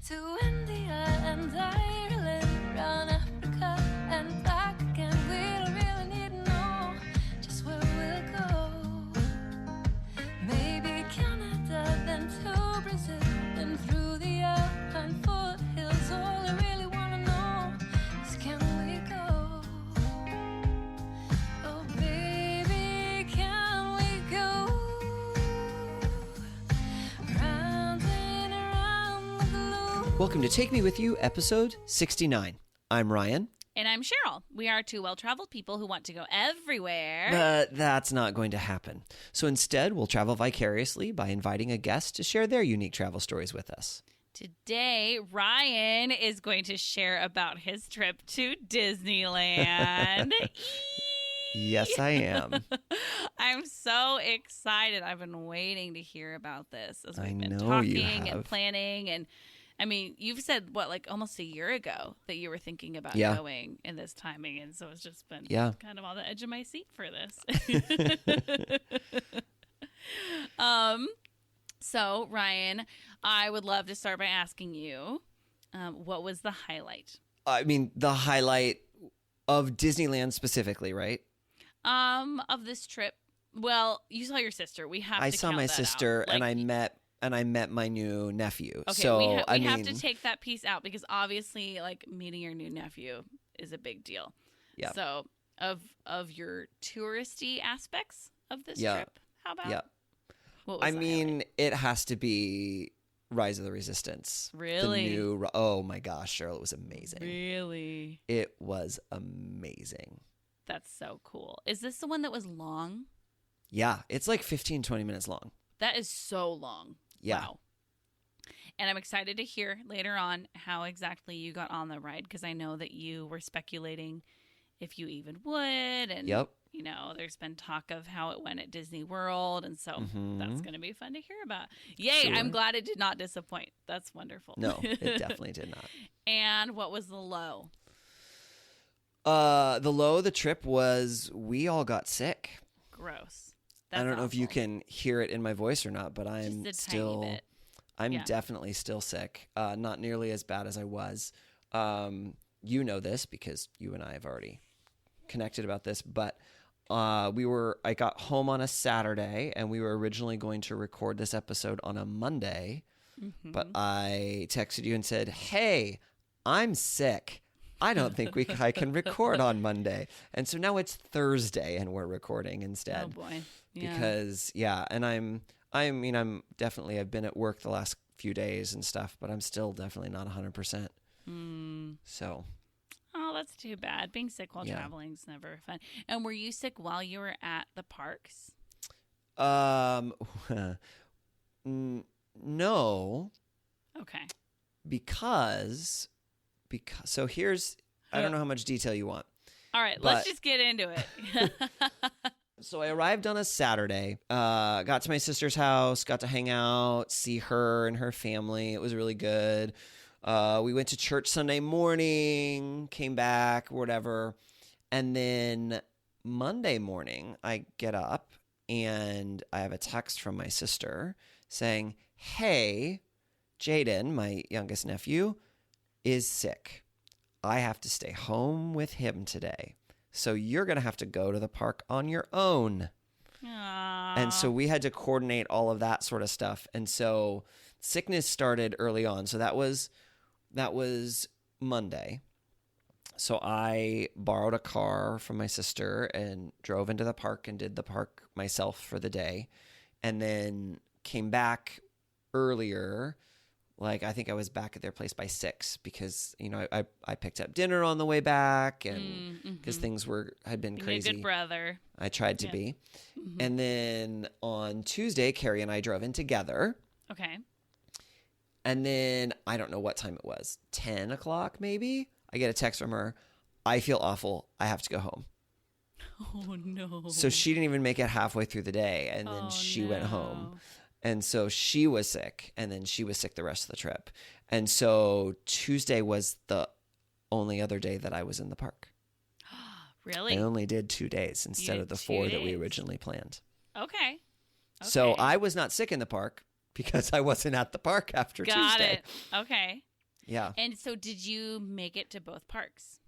to India and Ireland, round Africa and back again. We don't really need to know just where we'll go. Maybe Canada, then to Brazil, then through the Alpine foothills. All I really want to know is, can we go? Oh baby, can we go? Round and around the globe. Welcome to Take Me With You, episode 69. I'm Ryan. And I'm Cheryl. We are two well-traveled people who want to go everywhere. But that's not going to happen. So instead, we'll travel vicariously by inviting a guest to share their unique travel stories with us. Today, Ryan is going to share about his trip to Disneyland. Yes, I am. I'm so excited. I've been waiting to hear about this as I we've been know talking you and have. planning. And I mean, you've said, what, like almost a year ago that you were thinking about Yeah. going in this timing. And so it's just been Yeah. kind of on the edge of my seat for this. So, Ryan, I would love to start by asking you, what was the highlight? I mean, the highlight of Disneyland specifically, right? Of this trip? Well, you saw your sister. We have I to saw count my that sister, out. and Like, I met my new nephew. okay, so we I have mean, to take that piece out because obviously, like, meeting your new nephew is a big deal. Yeah. So, of your touristy aspects of this Yeah. trip, how about? yeah. What was I the mean, highlight? it has to be Rise of the Resistance. Really? The new, oh my gosh, Cheryl, it was amazing. Really? It was amazing. That's so cool. Is this the one that was long? Yeah, it's like 15, 20 minutes long. That is so long. Yeah. Wow. And I'm excited to hear later on how exactly you got on the ride because I know that you were speculating if you even would. And, Yep. you know, there's been talk of how it went at Disney World. And so that's going to be fun to hear about. Yay. Sure. I'm glad it did not disappoint. That's wonderful. No, it definitely did not. And what was the low? The low of the trip was we all got sick. Gross. I That's don't know if you awful. can hear it in my voice or not, but I'm Just a still, tiny bit. I'm Yeah. definitely still sick. Not nearly as bad as I was. You know this because you and I have already connected about this, but I got home on a Saturday and we were originally going to record this episode on a Monday, but I texted you and said, "Hey, I'm sick. I don't think I can record on Monday." And so now it's Thursday and we're recording instead. Oh, boy. Yeah. Because and I'm definitely, I've been at work the last few days and stuff, but I'm still definitely not 100%. So Oh, that's too bad. Being sick while Yeah. traveling is never fun. And were you sick while you were at the parks? no, Okay. because so here's, I don't know how much detail you want. All right, But- let's just get into it. So I arrived on a Saturday, got to my sister's house, got to hang out, see her and her family. It was really good. We went to church Sunday morning, came back, whatever. And then Monday morning, I get up and I have a text from my sister saying, "Hey, Jaden, my youngest nephew, is sick. I have to stay home with him today. So you're going to have to go to the park on your own." Aw. And so we had to coordinate all of that sort of stuff. And so sickness started early on. So that was Monday. So I borrowed a car from my sister and drove into the park and did the park myself for the day. And then came back earlier. Like, I think I was back at their place by 6 because, I picked up dinner on the way back and because things had been Being a crazy. good brother. I tried to Yeah. be. And then on Tuesday, Carrie and I drove in together. Okay. And then I don't know what time it was, 10 o'clock maybe? I get a text from her. "I feel awful. I have to go home." Oh, no. So she didn't even make it halfway through the day. And then Oh, she went home. no. And so she was sick. And then she was sick the rest of the trip. And so Tuesday was the only other day that I was in the park. Really? I only did 2 days instead did of the 2 4 that we days. originally planned. Okay. So Okay. I was not sick in the park because I wasn't at the park after Got Tuesday. it. Okay. Yeah. And so did you make it to both parks?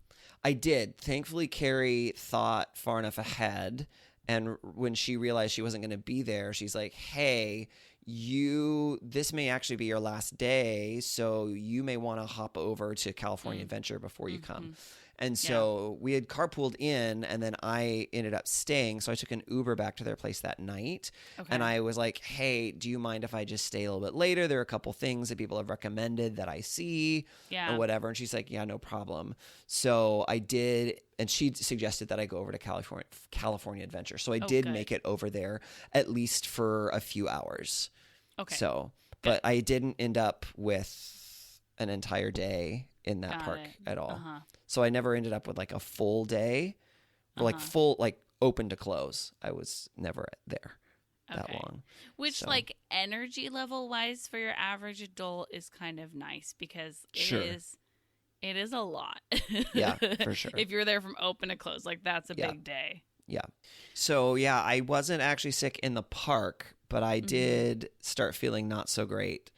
I did. Thankfully, Carrie thought far enough ahead. And when she realized she wasn't going to be there, she's like, hey, this may actually be your last day. So you may want to hop over to California Adventure before you come. And so we had carpooled in, and then I ended up staying. So I took an Uber back to their place that night. Okay. And I was like, hey, do you mind if I just stay a little bit later? There are a couple things that people have recommended that I see or whatever. And she's like, yeah, no problem. So I did. And she suggested that I go over to California Adventure. So I did make it over there, at least for a few hours. Okay. So, but I didn't end up with an entire day in that park at all. So I never ended up with like a full day, or like full, like open to close. I was never there that long. Which, like, energy level wise for your average adult is kind of nice, because it is a lot. Yeah, for sure. If you're there from open to close, like, that's a big day. Yeah. So yeah, I wasn't actually sick in the park, but I did start feeling not so great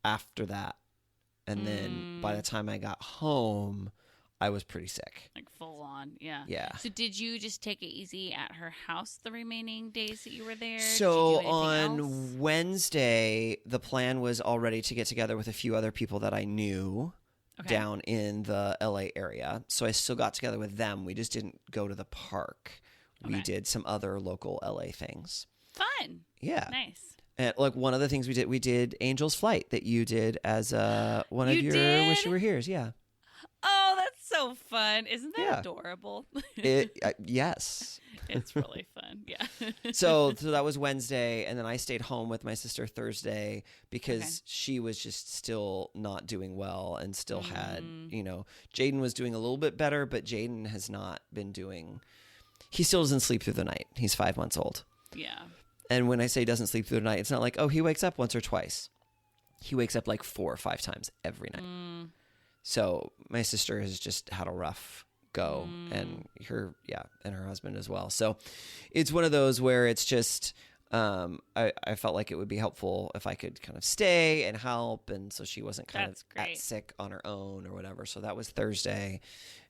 after that. And then by the time I got home, I was pretty sick. Like full on, yeah. Yeah. So did you just take it easy at her house the remaining days that you were there? So Did you do on anything else? Wednesday, the plan was already to get together with a few other people that I knew down in the LA area. So I still got together with them. We just didn't go to the park. We did some other local LA things. Fun. Yeah. Nice. And like one of the things we did Angel's Flight that you did as one of your Wish You Were Here's. Yeah. Oh, that's so fun. Isn't that adorable? Yes. It's really fun. Yeah. So that was Wednesday. And then I stayed home with my sister Thursday because she was just still not doing well and still had, Jaden was doing a little bit better, but Jaden has not been he still doesn't sleep through the night. He's 5 months old. Yeah. And when I say doesn't sleep through the night, it's not like, oh, he wakes up once or twice. He wakes up like 4 or 5 times every night. So my sister has just had a rough go, and her husband as well. So it's one of those where it's just, I felt like it would be helpful if I could kind of stay and help. And so she wasn't kind of sick on her own or whatever. So that was Thursday.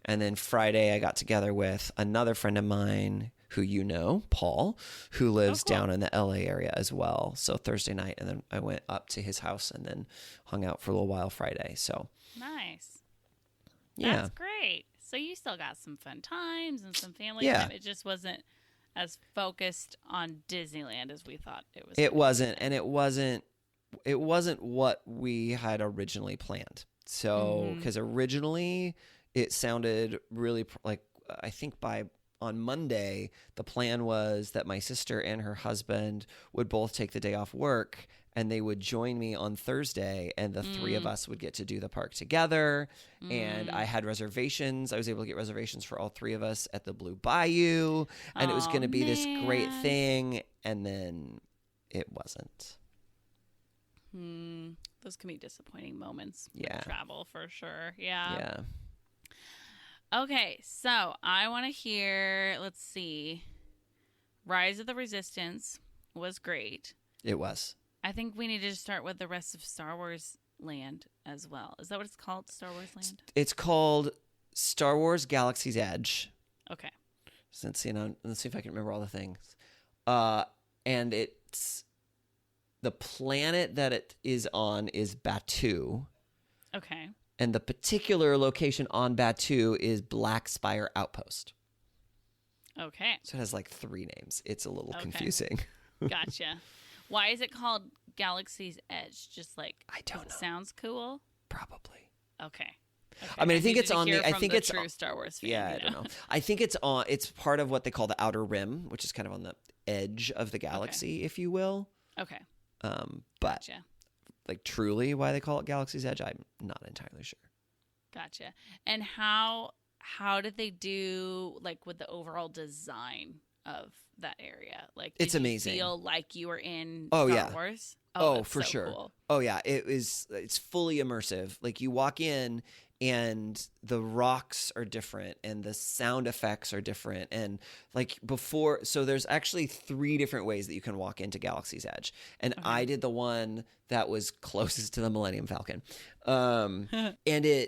And then Friday I got together with another friend of mine who Paul, who lives down in the LA area as well. So Thursday night, and then I went up to his house and then hung out for a little while Friday. So nice. Yeah. That's great. So you still got some fun times and some family time. It just wasn't as focused on Disneyland as we thought it was. It wasn't, and it wasn't what we had originally planned. So, because originally it sounded really like, I think on Monday, the plan was that my sister and her husband would both take the day off work and they would join me on Thursday, and the three of us would get to do the park together. And I had reservations. I was able to get reservations for all three of us at the Blue Bayou, and it was going to be this great thing. And then it wasn't. Those can be disappointing moments. Yeah. Travel for sure. Yeah. Yeah. Okay, so I want to hear, let's see. Rise of the Resistance was great. It was. I think we need to start with the rest of Star Wars Land as well. Is that what it's called, Star Wars Land? It's called Star Wars Galaxy's Edge. Okay. Let's see if I can remember all the things. And it's the planet that it is on is Batuu. Okay. And the particular location on Batuu is Black Spire Outpost. Okay. So it has like 3 names. It's a little confusing. Gotcha. Why is it called Galaxy's Edge? Just like, I don't know. Sounds cool? Probably. Okay. I mean, I think it's on the. I think it's true Star Wars fan. Yeah, I don't know. I think it's on. It's part of what they call the Outer Rim, which is kind of on the edge of the galaxy, if you will. Okay. But Gotcha. like truly, why they call it Galaxy's Edge, I'm not entirely sure. Gotcha. And how did they do like with the overall design of that area? Like, it's did amazing. You feel like you were in Star Wars? Oh, that's for so sure. Cool. Oh yeah, it's fully immersive. Like you walk in and the rocks are different and the sound effects are different. And like before, so there's actually 3 different ways that you can walk into Galaxy's Edge. And I did the one that was closest to the Millennium Falcon. And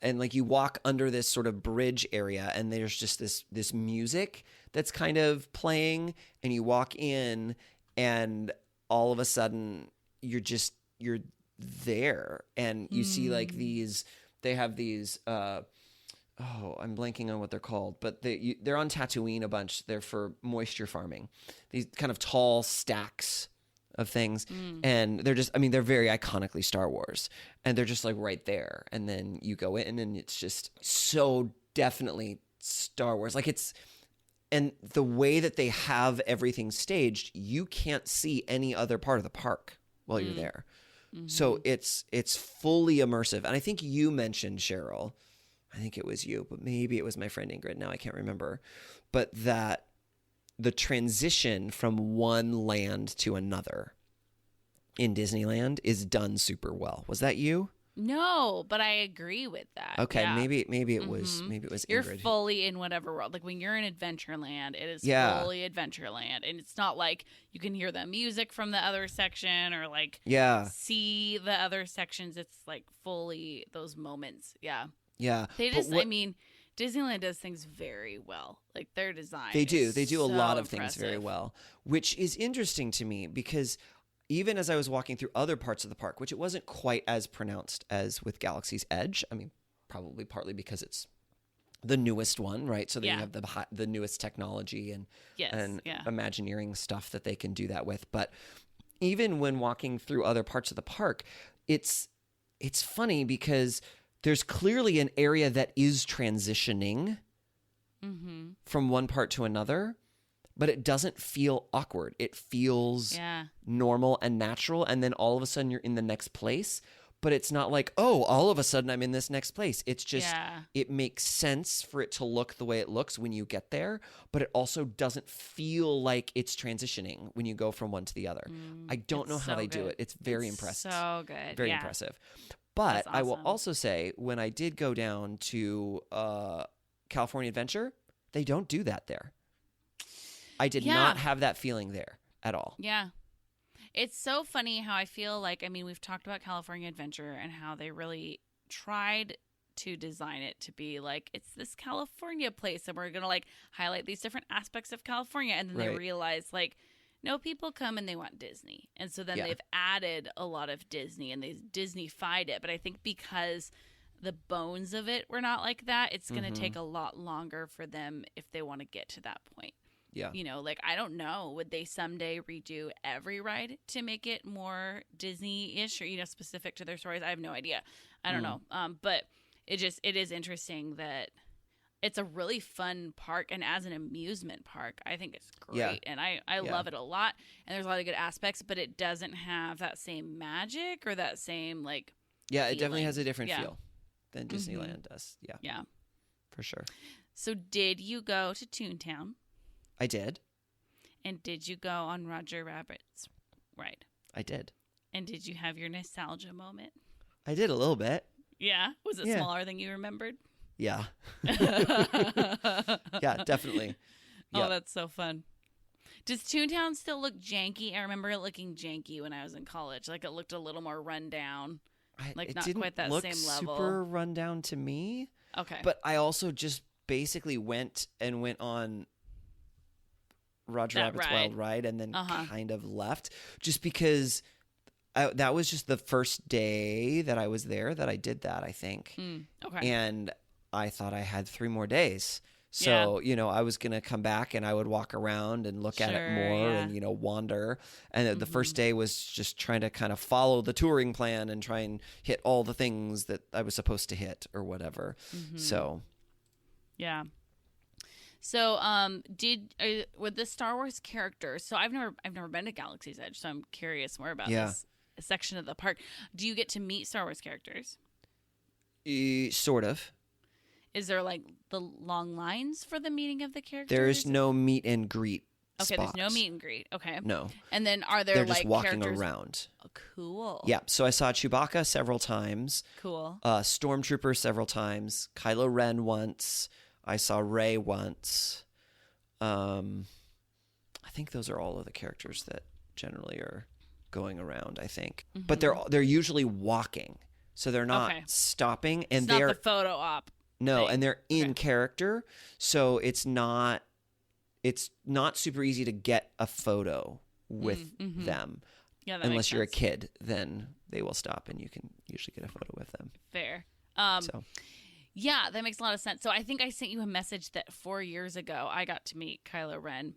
and like you walk under this sort of bridge area and there's just this music that's kind of playing, and you walk in and all of a sudden you're there, and you see like they have these I'm blanking on what they're called, but they're on Tatooine a bunch. They're for moisture farming, these kind of tall stacks of things. And they're very iconically Star Wars, and they're just like right there. And then you go in and it's just so definitely Star Wars. Like and the way that they have everything staged, you can't see any other part of the park while you're there. So it's fully immersive. And I think you mentioned, Cheryl, I think it was you, but maybe it was my friend Ingrid. Now I can't remember. But that the transition from one land to another in Disneyland is done super well. Was that you? No, but I agree with that. Okay, yeah. maybe it was Ingrid. You're fully in whatever world. Like when you're in Adventureland, it is fully Adventureland, and it's not like you can hear the music from the other section or like see the other sections. It's like fully those moments. Yeah. Yeah. They just Disneyland does things very well. Like their design. They do. They do a lot of impressive. things very well, which is interesting to me because even as I was walking through other parts of the park, which it wasn't quite as pronounced as with Galaxy's Edge. I mean, probably partly because it's the newest one, right? So they have the newest technology and Imagineering stuff that they can do that with. But even when walking through other parts of the park, it's funny because there's clearly an area that is transitioning from one part to another. But it doesn't feel awkward. It feels normal and natural. And then all of a sudden you're in the next place. But it's not like, oh, all of a sudden I'm in this next place. It's just, it makes sense for it to look the way it looks when you get there. But it also doesn't feel like it's transitioning when you go from one to the other. I don't know how they do it. It's very impressive. So good. Very impressive. But I will also say, when I did go down to California Adventure, they don't do that there. I did not have that feeling there at all. Yeah. It's so funny how I feel like, I mean, we've talked about California Adventure and how they really tried to design it to be like, it's this California place and we're going to like highlight these different aspects of California. And then they realize like, no, people come and they want Disney. And so then they've added a lot of Disney and they Disney-fied it. But I think because the bones of it were not like that, it's going to take a lot longer for them if they want to get to that point. Yeah. You know, like, I don't know. Would they someday redo every ride to make it more Disney-ish or, you know, specific to their stories? I have no idea. I don't know. But it is interesting that it's a really fun park. And as an amusement park, I think it's great. Yeah. And I love it a lot. And there's a lot of good aspects, but it doesn't have that same magic or that same, like, yeah, it definitely has a different feel than Disneyland does. Yeah. Yeah. For sure. So did you go to Toontown? I did. And did you go on Roger Rabbit's ride? I did. And did you have your nostalgia moment? I did a little bit. Yeah? Was it smaller than you remembered? Yeah. Yeah, definitely. Oh, that's so fun. Does Toontown still look janky? I remember it looking janky when I was in college. Like, it looked a little more run down. Like, not quite that same level. Super run down to me. Okay. But I also just basically went on Roger Rabbit's Wild Ride and then kind of left just because that was just the first day that I was there that I did that, I think. Okay. And I thought I had 3 more days. So, you know, I was going to come back and I would walk around and look at it more and, you know, wander. And the first day was just trying to kind of follow the touring plan and try and hit all the things that I was supposed to hit or whatever. So. Yeah. So, with the Star Wars characters, so I've never been to Galaxy's Edge, so I'm curious more about this section of the park. Do you get to meet Star Wars characters? Sort of. Is there like the long lines for the meeting of the characters? There's no meet and greet Okay, spot. there's no meet and greet. Okay. No. And then are there They're like just walking characters? around. Oh, cool. Yeah. So I saw Chewbacca several times. Cool. Stormtrooper several times. Kylo Ren once. I saw Rey once. I think those are all of the characters that generally are going around, I think. But they're usually walking. So they're not stopping, and It's not they're the photo op. no, thing. and they're in character, so it's not super easy to get a photo with them. Yeah, that Unless makes you're a sense. kid, then they will stop and you can usually get a photo with them. Fair. So Yeah, that makes a lot of sense. So I think I sent you a message that 4 years ago I got to meet Kylo Ren.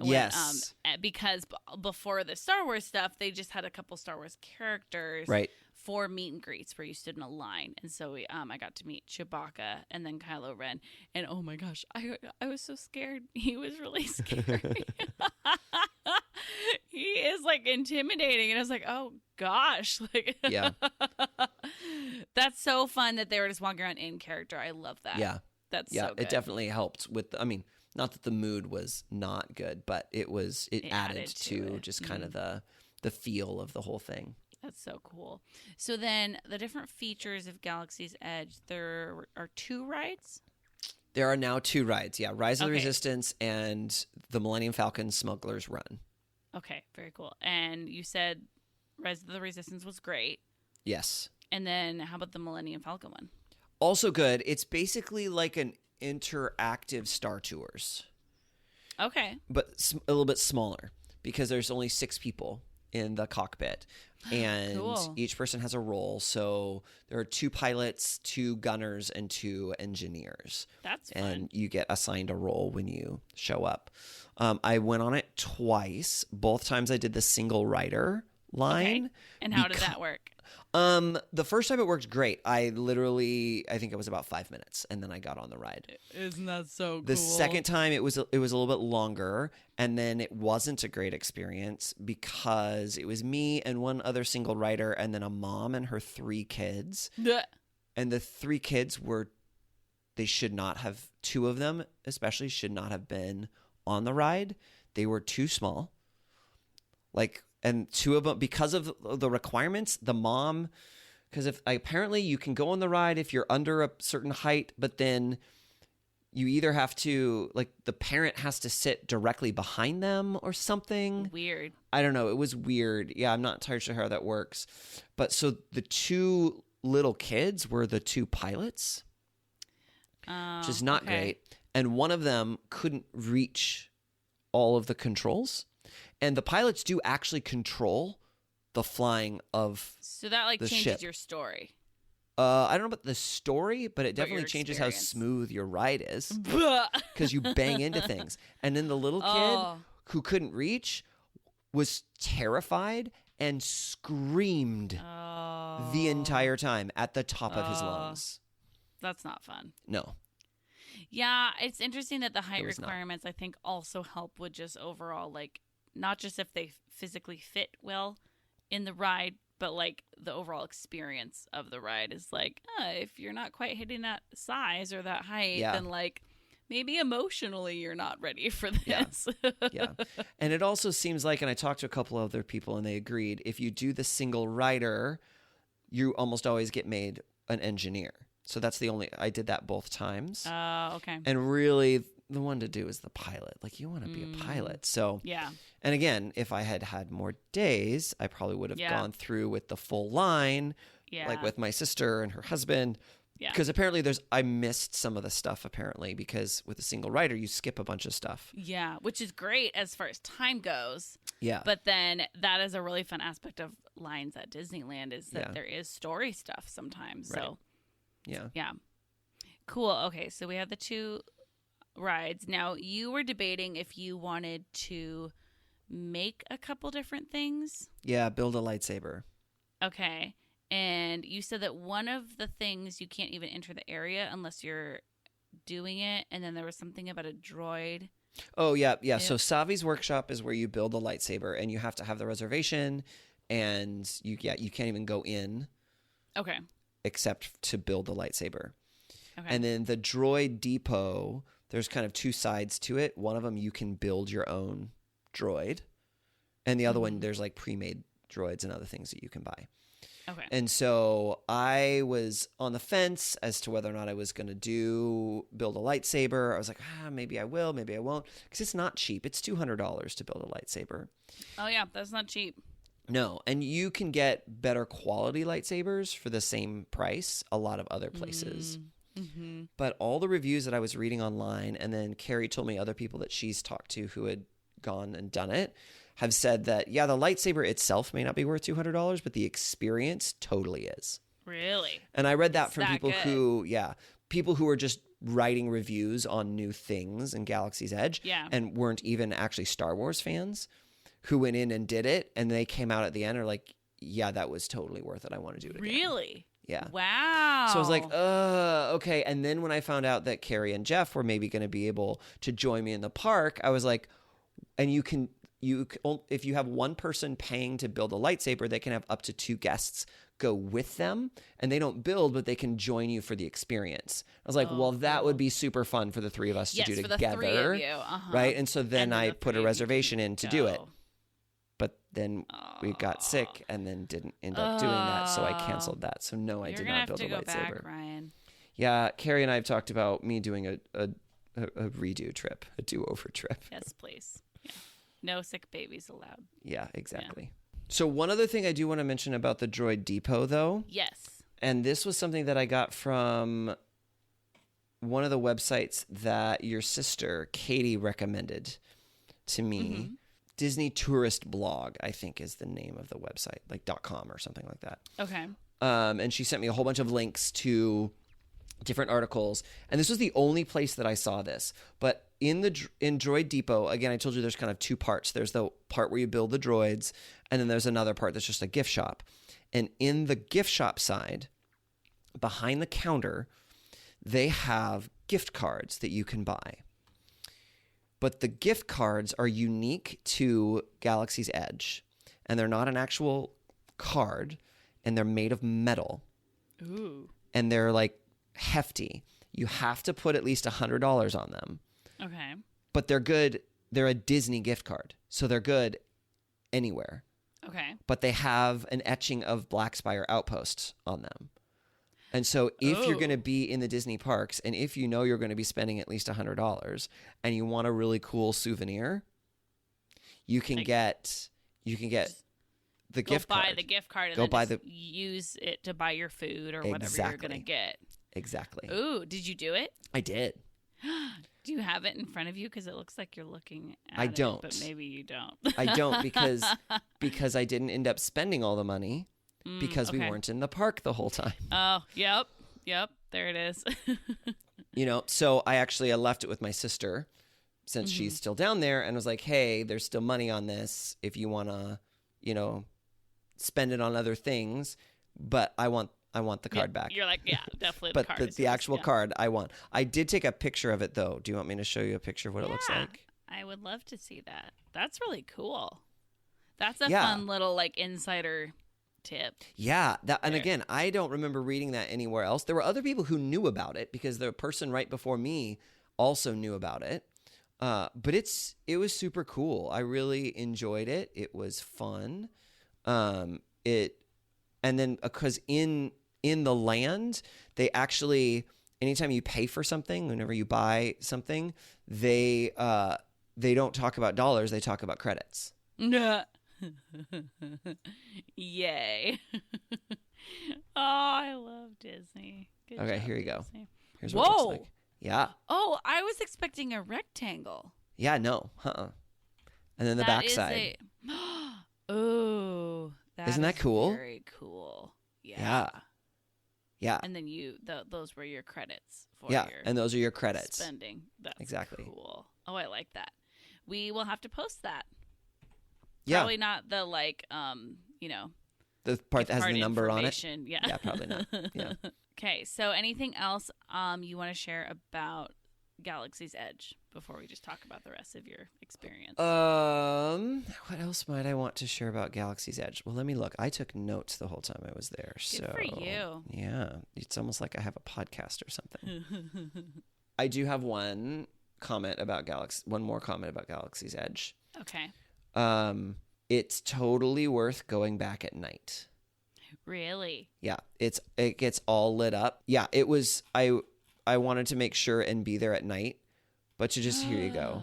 Yes. Because before the Star Wars stuff, they just had a couple Star Wars characters right. for meet and greets where you stood in a line, and so I got to meet Chewbacca and then Kylo Ren, and oh my gosh, I was so scared. He was really scary. He is like intimidating, and I was like, oh gosh, like Yeah. That's so fun that they were just walking around in character. I love that. Yeah. That's Yeah. so good. It definitely helped with. I mean, not that the mood was not good, but it added to it. just kind of the feel of the whole thing. That's so cool. So then the different features of Galaxy's Edge, there are 2 rides? There are now 2 rides. Yeah, Rise of the Okay. Resistance and the Millennium Falcon Smuggler's Run. Okay, very cool. And you said Rise of the Resistance was great. Yes. And then how about the Millennium Falcon one? Also good. It's basically like an interactive Star Tours, Okay. but a little bit smaller because there's only 6 people in the cockpit. And Cool. each person has a role. So there are 2 pilots, 2 gunners, and 2 engineers. That's fun. And you get assigned a role when you show up. I went on it twice. Both times I did the single rider line. Okay. And how did that work? The first time it worked great. I think it was about 5 minutes, and then I got on the ride. Isn't that so cool? The second time it was a little bit longer, and then it wasn't a great experience because it was me and one other single rider, and then a mom and her 3 kids. Blech. And the 3 kids they should not have, 2 of them especially should not have been on the ride. They were too small. And 2 of them, because of the requirements, the mom, because apparently you can go on the ride if you're under a certain height, but then you either have to, the parent has to sit directly behind them or something. Weird. I don't know. It was weird. Yeah, I'm not entirely sure how that works. But so the 2 little kids were the 2 pilots, which is not great. And one of them couldn't reach all of the controls. And the pilots do actually control the flying of So that the changes ship. your story. I don't know about the story, but it definitely your changes how experience. smooth your ride is Blech. because you bang into things. And then the little kid Oh. who couldn't reach was terrified and screamed Oh. the entire time at the top of his lungs. That's not fun. No. Yeah, it's interesting that the height It was not. requirements, I think, also help with just overall, not just if they physically fit well in the ride, but the overall experience of the ride is if you're not quite hitting that size or that height, Yeah. then maybe emotionally you're not ready for Yeah. this. Yeah. And it also seems like, and I talked to a couple of other people and they agreed, if you do the single rider, you almost always get made an engineer. So that's I did that both times. Okay. And really, the one to do is the pilot. You want to be a pilot. So, Yeah. and again, if I had had more days, I probably would have Yeah. gone through with the full line, Yeah. with my sister and her husband. Yeah. Because apparently I missed some of the stuff apparently because with a single rider, you skip a bunch of stuff. Yeah, which is great as far as time goes. Yeah. But then that is a really fun aspect of lines at Disneyland is that Yeah. there is story stuff sometimes. Right. So, Yeah. yeah. Cool. Okay, so we have the 2 rides. Now, you were debating if you wanted to make a couple different things. Yeah. Build a lightsaber. Okay. And you said that one of the things you can't even enter the area unless you're doing it. And then there was something about a droid. Oh, yeah. Yeah. So Savi's workshop is where you build the lightsaber and you have to have the reservation and you can't even go in Okay. except to build the lightsaber. Okay. And then the droid depot, there's kind of two sides to it. One of them, you can build your own droid. And the other one, there's like pre-made droids and other things that you can buy. Okay. And so I was on the fence as to whether or not I was going to build a lightsaber. I was like, maybe I will, maybe I won't. Because it's not cheap. It's $200 to build a lightsaber. Oh, yeah. That's not cheap. No. And you can get better quality lightsabers for the same price a lot of other places. Mm-hmm. But all the reviews that I was reading online, and then Carrie told me other people that she's talked to who had gone and done it, have said that, yeah, the lightsaber itself may not be worth $200, but the experience totally is. Really? And I read that It's from that people good. people who were just writing reviews on new things in Galaxy's Edge and weren't even actually Star Wars fans who went in and did it. And they came out at the end and are like, yeah, that was totally worth it. I want to do it again. Really? Yeah. Wow. So I was like, okay. And then when I found out that Carrie and Jeff were maybe going to be able to join me in the park, I was like, and if you have one person paying to build a lightsaber, they can have up to 2 guests go with them, and they don't build, but they can join you for the experience. I was like, that would be super fun for the 3 of us to do together. For the 3 of you. Right? And so then I the put 3 a of you reservation can in to do it. go. But then we got sick and then didn't end up doing that, so I canceled that. So no, I did not build a You're gonna have to lightsaber. go back, Ryan. Yeah, Carrie and I have talked about me doing a redo trip, a do-over trip. Yes, please. Yeah. No sick babies allowed. Yeah, exactly. Yeah. So one other thing I do want to mention about the Droid Depot, though. Yes. And this was something that I got from one of the websites that your sister, Katie, recommended to me. Mm-hmm. Disney Tourist Blog, I think is the name of the website, like .com or something like that. Okay. And she sent me a whole bunch of links to different articles. And this was the only place that I saw this. But in Droid Depot, again, I told you there's kind of 2 parts. There's the part where you build the droids, and then there's another part that's just a gift shop. And in the gift shop side, behind the counter, they have gift cards that you can buy. But the gift cards are unique to Galaxy's Edge, and they're not an actual card, and they're made of metal. Ooh. And they're like hefty. You have to put at least $100 on them. Okay. But they're good. They're a Disney gift card, so they're good anywhere. Okay. But they have an etching of Black Spire Outpost on them. And so if you're going to be in the Disney parks, and if you know you're going to be spending at least $100 and you want a really cool souvenir, you can get the gift card. Go buy the gift card and then use it to buy your food or whatever you're going to get. Exactly. Ooh, did you do it? I did. Do you have it in front of you? Because it looks like you're looking at I don't. it, but maybe you don't. I don't because I didn't end up spending all the money. Because we weren't in the park the whole time. Oh, yep. There it is. So I left it with my sister since she's still down there and was like, hey, there's still money on this if you want to, spend it on other things. But I want the card back. You're like, yeah, definitely but the card. the actual card I want. I did take a picture of it, though. Do you want me to show you a picture of what it looks like? I would love to see that. That's really cool. That's a fun little insider tip. Yeah, and again, I don't remember reading that anywhere else. There were other people who knew about it because the person right before me also knew about it. But it was super cool. I really enjoyed it. It was fun. And then because in the land, they actually, anytime you pay for something, whenever you buy something, they don't talk about dollars. They talk about credits. Yay. Oh, I love Disney. Good okay, job, here you go. Disney. Here's what it looks like. Yeah. Oh, I was expecting a rectangle. Yeah, no. And then the back side. Oh, isn't that cool? Very cool. Yeah. Yeah. And then those were your credits for your and those are your credits. Spending. That's exactly cool. Oh, I like that. We will have to post that. Yeah. Probably not the the part that has the number on it. Yeah. Yeah, probably not. Yeah. Okay, so anything else you want to share about Galaxy's Edge before we just talk about the rest of your experience? What else might I want to share about Galaxy's Edge? Well, let me look. I took notes the whole time I was there. Good for you. Yeah. It's almost like I have a podcast or something. I do have one One more comment about Galaxy's Edge. Okay. It's totally worth going back at night. Really? Yeah, it gets all lit up. Yeah, it was. I wanted to make sure and be there at night, but here you go.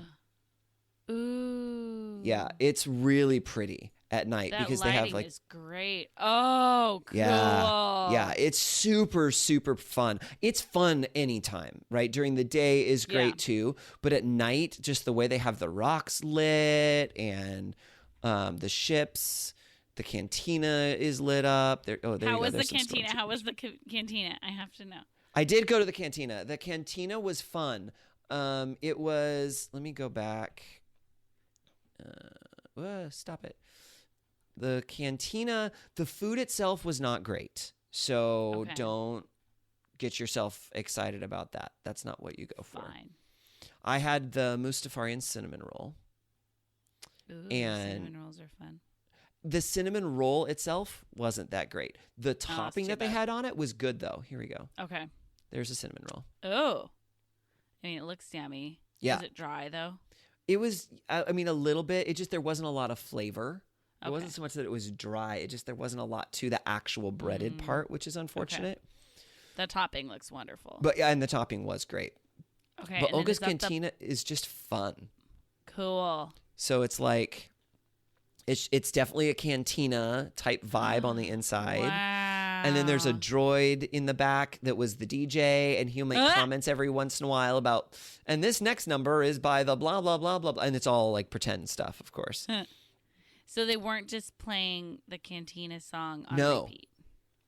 Ooh. Yeah, it's really pretty at night That because they have lighting is great. Oh, cool. Yeah, it's super, super fun. It's fun anytime, right? During the day is great too, but at night, just the way they have the rocks lit and the ships, the cantina is lit up. How was the cantina? How was the cantina? I have to know. I did go to the cantina. The cantina was fun. It was. Let me go back. Stop it. The cantina, the food itself was not great. So don't get yourself excited about that. That's not what you go for. Fine. I had the Mustafarian cinnamon roll. Ooh, and cinnamon rolls are fun. The cinnamon roll itself wasn't that great. The topping that they bad. had on it was good, though. Here we go. Okay. There's a cinnamon roll. Oh. I mean, it looks yummy. Yeah. Is it dry, though? It was, a little bit. It just, there wasn't a lot of flavor. It Okay. wasn't so much that it was dry. It just, there wasn't a lot to the actual breaded part, which is unfortunate. The topping looks wonderful. But yeah, and the topping was great. Okay. But and then Olga's is that Cantina is just fun. Cool. So it's like, it's definitely a cantina type vibe on the inside. Wow. And then there's a droid in the back that was the DJ, and he'll make comments every once in a while about, and this next number is by the blah, blah, blah, blah, blah. And it's all like pretend stuff, of course. So they weren't just playing the cantina song on repeat?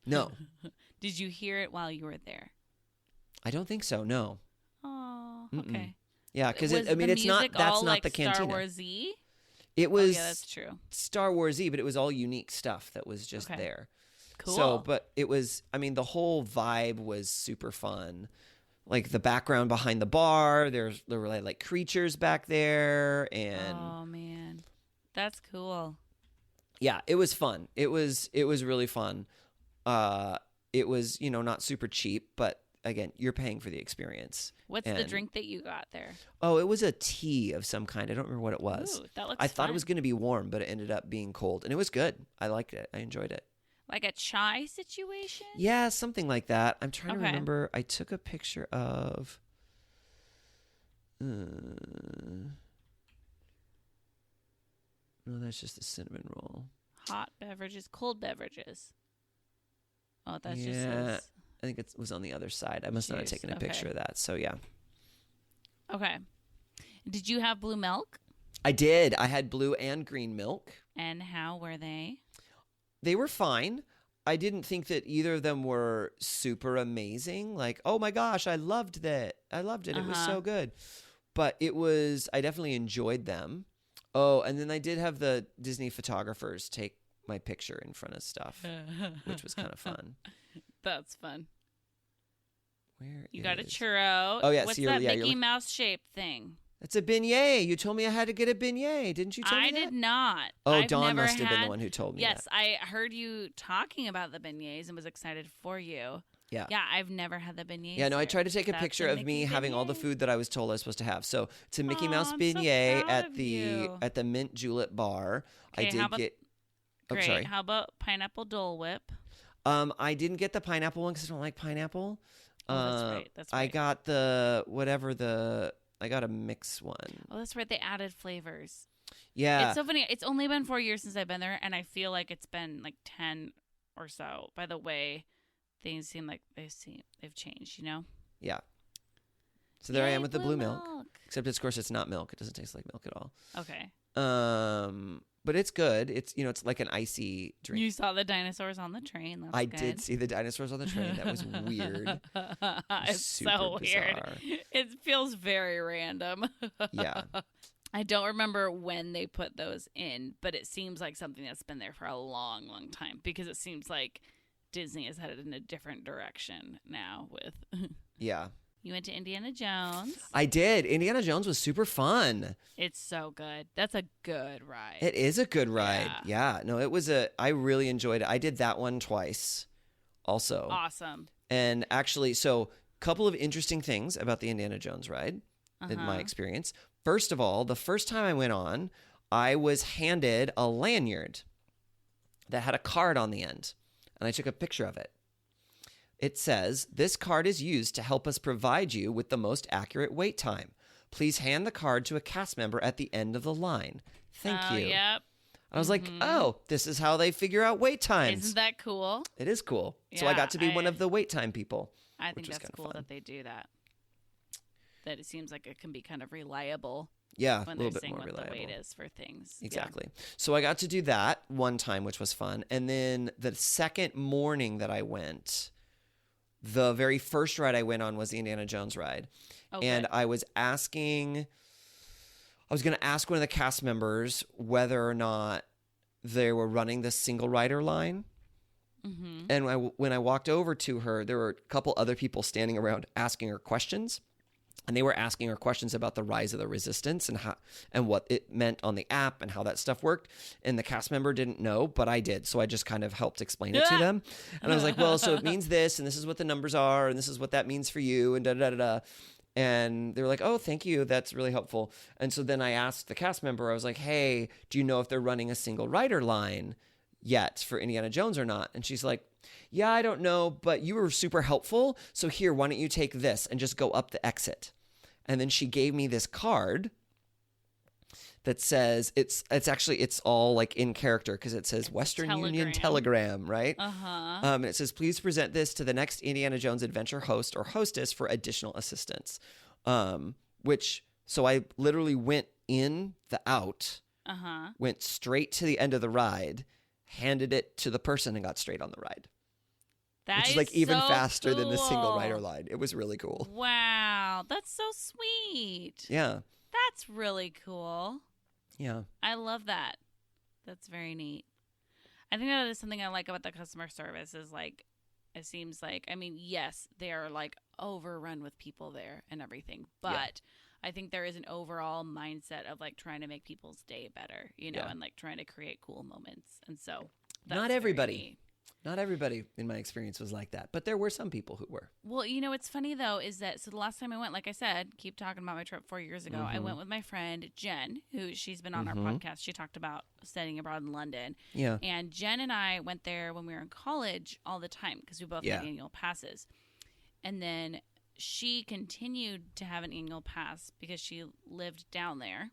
No. Did you hear it while you were there? I don't think so, no. Oh, okay. Yeah, because Was it's not, music that's all not like the cantina. Star Wars-y? It was yeah, that's true. Star Wars-y, but it was all unique stuff that was just there. Cool. So, but it was, the whole vibe was super fun. Like the background behind the bar, there were like creatures back there, and oh man, that's cool. Yeah, it was fun. It was really fun. It was, not super cheap, but again, you're paying for the experience. What's the drink that you got there? Oh, it was a tea of some kind. I don't remember what it was. Ooh, that looks I thought fun. it was going to be warm, but it ended up being cold, and it was good. I liked it. I enjoyed it. Like a chai situation? Yeah, something like that. I'm trying to Okay. remember. I took a picture of. No, that's just the cinnamon roll. Hot beverages, cold beverages. Oh, that's just Yeah. says. I think it was on the other side. I must not have Juice, taken a picture okay. of that. So yeah. Okay. Did you have blue milk? I did. I had blue and green milk. And how were they? They were fine. I didn't think that either of them were super amazing. Like, oh my gosh, I loved that. I loved it. It was so good. But I definitely enjoyed them. Oh, and then I did have the Disney photographers take my picture in front of stuff, which was kind of fun. That's fun. Where You got a is- churro. Oh, yeah, What's so you're- that yeah, you're Mickey look- Mouse shaped thing? It's a beignet. You told me I had to get a beignet. Didn't you tell me I that? did not. Oh, I've Dawn never must have been the had- one who told me Yes, that. I heard you talking about the beignets and was excited for you. Yeah. Yeah, I've never had the beignets. Yeah, no, I here. tried to take a That's picture the of me Mickey having all the beignet? food that I was told I was supposed to have. So it's a Mickey Aw, Mouse I'm so beignet proud at of the you. mint julep bar. I Okay, did how about- get. Oh, Great. sorry. How about pineapple Dole Whip? I didn't get the pineapple one because I don't like pineapple. Oh, that's right. That's I right. got I got a mix one. Oh, that's right. They added flavors. Yeah. It's so funny. It's only been 4 years since I've been there, and I feel like it's been like 10 or so. By the way, things seem like they've changed. You know. Yeah. So there I Yay, am with the blue milk. Except of course it's not milk. It doesn't taste like milk at all. Okay. But it's good. It's it's like an icy drink. You saw the dinosaurs on the train. That's I good. did see the dinosaurs on the train. That was weird. It's Super so weird. bizarre. It feels very random. Yeah. I don't remember when they put those in, but it seems like something that's been there for a long, long time because it seems like Disney is headed in a different direction now with Yeah. You went to Indiana Jones. I did. Indiana Jones was super fun. It's so good. That's a good ride. It is a good ride. Yeah. No, I really enjoyed it. I did that one twice also. Awesome. And actually, so a couple of interesting things about the Indiana Jones ride. in my experience. First of all, the first time I went on, I was handed a lanyard that had a card on the end, and I took a picture of it. It says, "This card is used to help us provide you with the most accurate wait time. Please hand the card to a cast member at the end of the line. Thank you." Yep. I was like, oh, this is how they figure out wait times. Isn't that cool? It is cool. So I got to be one I- of the wait time people. I which think was that's kinda cool fun. that they do that. That it seems like it can be kind of reliable Yeah, a when little they're bit saying more what reliable. the weight is for things. Yeah. Exactly. So I got to do that one time, which was fun. And then the second morning that I went, the very first ride I went on was the Indiana Jones ride. Okay. And I was going to ask one of the cast members whether or not they were running the single rider line. Mm-hmm. And when I walked over to her, there were a couple other people standing around asking her questions. And they were asking her questions about the Rise of the Resistance and what it meant on the app and how that stuff worked. And the cast member didn't know, but I did. So I just kind of helped explain it to them. And I was like, well, so it means this, and this is what the numbers are, and this is what that means for you, and da-da-da-da. And they were like, oh, thank you. That's really helpful. And so then I asked the cast member, I was like, hey, do you know if they're running a single rider line yet for Indiana Jones or not? And she's like, yeah, I don't know, but you were super helpful. So here, why don't you take this and just go up the exit? And then she gave me this card that says it's all like in character because it says Western Union Telegram, right? And it says, please present this to the next Indiana Jones adventure host or hostess for additional assistance. So I literally went in the out, went straight to the end of the ride, handed it to the person, and got straight on the ride. Which is like even so faster than the single cool. rider line. It was really cool. Wow, that's so sweet. Yeah. That's really cool. Yeah. I love that. That's very neat. I think that is something I like about the customer service is like, it seems like, I mean, yes, they are like overrun with people there and everything, but I think there is an overall mindset of like trying to make people's day better, and like trying to create cool moments. And so that's Not very everybody. neat. Not everybody in my experience was like that, but there were some people who were. Well, what's funny though is that so the last time I went, like I said, keep talking about my trip 4 years ago. I went with my friend Jen, who she's been on our podcast. She talked about studying abroad in London. Yeah. And Jen and I went there when we were in college all the time because we both had annual passes. And then she continued to have an annual pass because she lived down there.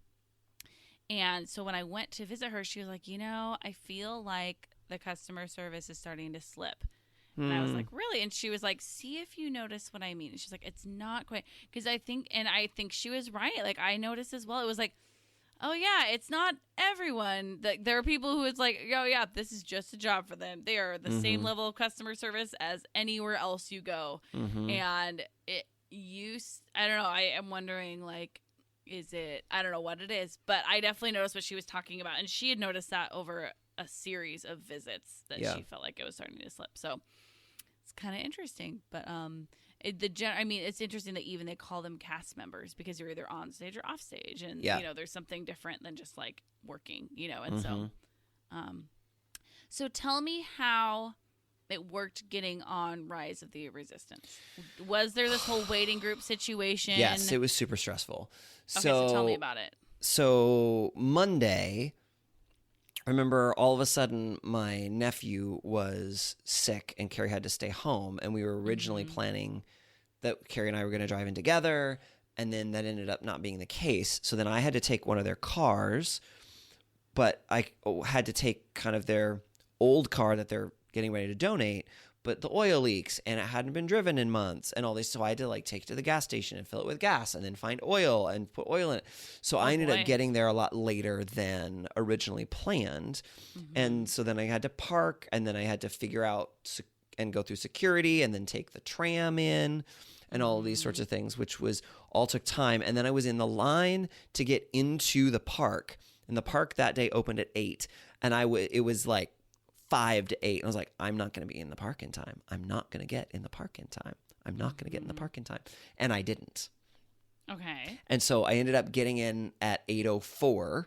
And so when I went to visit her, she was like, I feel like the customer service is starting to slip. And I was like, really? And she was like, see if you notice what I mean. And she's like, it's not quite. Because I think she was right. Like, I noticed as well. It was like, oh, yeah, it's not everyone. There are people who it's like, oh, yeah, this is just a job for them. They are the same level of customer service as anywhere else you go. And I don't know. I am wondering, like, I don't know what it is. But I definitely noticed what she was talking about. And she had noticed that over a series of visits that she felt like it was starting to slip. So it's kind of interesting, but it's interesting that even they call them cast members because you're either on stage or off stage, and there's something different than just like working, and so tell me how it worked getting on Rise of the Resistance. Was there this whole waiting group situation? Yes, it was super stressful. Okay, so tell me about it. So Monday, I remember all of a sudden my nephew was sick and Carrie had to stay home. And we were originally planning that Carrie and I were going to drive in together. And then that ended up not being the case. So then I had to take one of their cars, but I had to take kind of their old car that they're getting ready to donate. But the oil leaks and it hadn't been driven in months and all this. So I had to like take it to the gas station and fill it with gas and then find oil and put oil in it. So I ended up getting there a lot later than originally planned. And so then I had to park and then I had to figure out and go through security and then take the tram in and all of these sorts of things, which was all took time. And then I was in the line to get into the park, and the park that day opened at 8. And it was like 5 to 8. And I was like, I'm not going to be in the park in time. I'm not going to get in the park in time. I'm not going to get in the park in time. And I didn't. Okay. And so I ended up getting in at 8:04.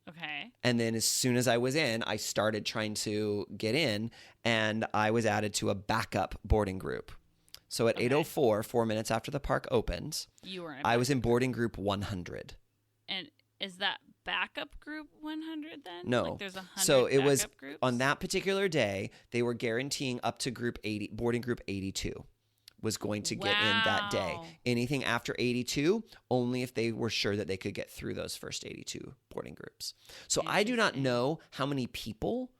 Okay. And then as soon as I was in, I started trying to get in, and I was added to a backup boarding group. So at Okay. 8:04, 4 minutes after the park opened, You were in. I was in boarding group 100. And is that backup group 100 then? No. Like there's 100 So it was backup groups? on that particular day, they were guaranteeing up to group 80, boarding group 82 was going to get in that day. Wow. Anything after 82, only if they were sure that they could get through those first 82 boarding groups. So I do not Interesting. know how many people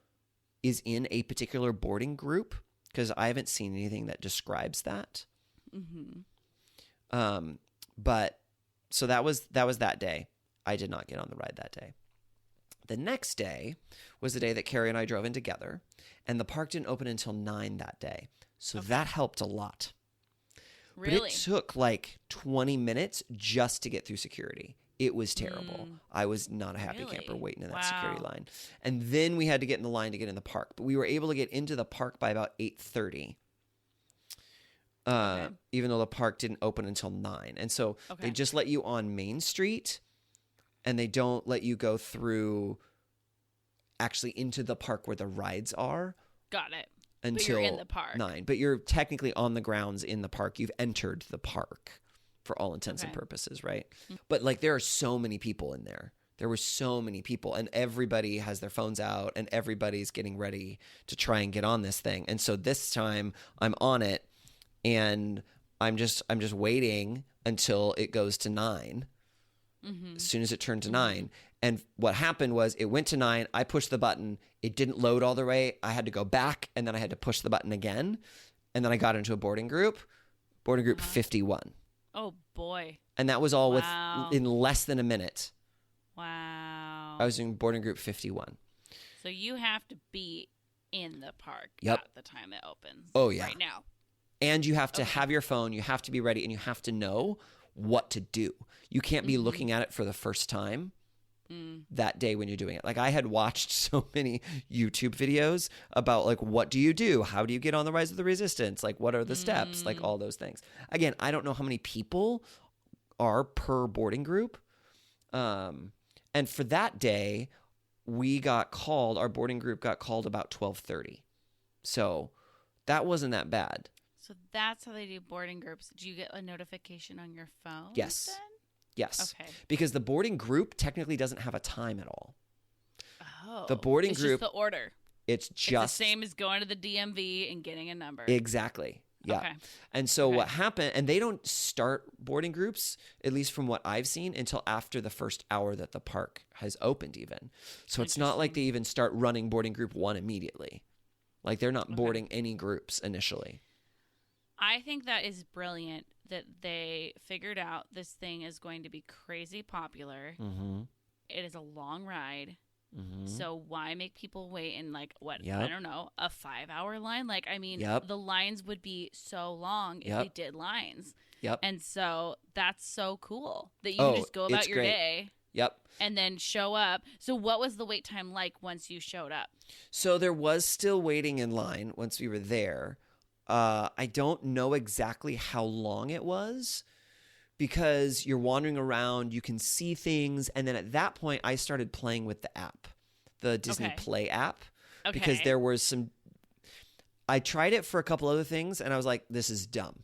is in a particular boarding group because I haven't seen anything that describes that. Mm-hmm. But so that was that day. I did not get on the ride that day. The next day was the day that Carrie and I drove in together, and the park didn't open until 9 that day. So that helped a lot. Really? But it took like 20 minutes just to get through security. It was terrible. I was not a happy camper Really? waiting in that security Wow. line. And then we had to get in the line to get in the park. But we were able to get into the park by about 8:30. Even though the park didn't open until 9. And so Okay. they just let you on Main Street, and they don't let you go through actually into the park where the rides are Got it. until you're in the park. 9. But you're technically on the grounds in the park. You've entered the park for all intents and Okay. purposes, right? But like there are so many people in there. There were so many people, and everybody has their phones out, and everybody's getting ready to try and get on this thing. And so this time I'm on it, and I'm just waiting until it goes to 9. As soon as it turned to 9. And what happened was it went to 9. I pushed the button. It didn't load all the way. I had to go back, and then I had to push the button again. And then I got into a boarding group 51. Oh boy. And that was all Wow. in less than a minute. Wow. I was in boarding group 51. So you have to be in the park Yep. at the time it opens. Oh, yeah. Right now. And you have to have your phone. You have to be ready, and you have to know what to do. You can't be looking at it for the first time that day when you're doing it. Like I had watched so many YouTube videos about like, what do you do? How do you get on the Rise of the Resistance? Like, what are the steps? Like all those things. Again, I don't know how many people are per boarding group. And for that day, we got called, our boarding group got called about 12:30. So that wasn't that bad. So that's how they do boarding groups. Do you get a notification on your phone? Yes. Then? Yes. Okay. Because the boarding group technically doesn't have a time at all. Oh. The boarding it's group- just the order. It's It's just the same as going to the DMV and getting a number. exactly. Yeah. Okay. And so Okay. what happened, and they don't start boarding groups, at least from what I've seen, until after the first hour that the park has opened even. So it's not like they even start running boarding group 1 immediately. Like they're not boarding any groups initially. I think that is brilliant that they figured out this thing is going to be crazy popular. Mm-hmm. It is a long ride. Mm-hmm. So why make people wait in like what Yep. I don't know, a 5-hour line? Like I mean, Yep. the lines would be so long if Yep. they did lines. Yep. And so that's so cool that you Oh, can just go about it's your great. day Yep. and then show up. So what was the wait time like once you showed up? So there was still waiting in line once we were there. I don't know exactly how long it was because you're wandering around, you can see things. And then at that point, I started playing with the app, the Disney Okay. Play app, because Okay. there was I tried it for a couple other things and I was like, this is dumb.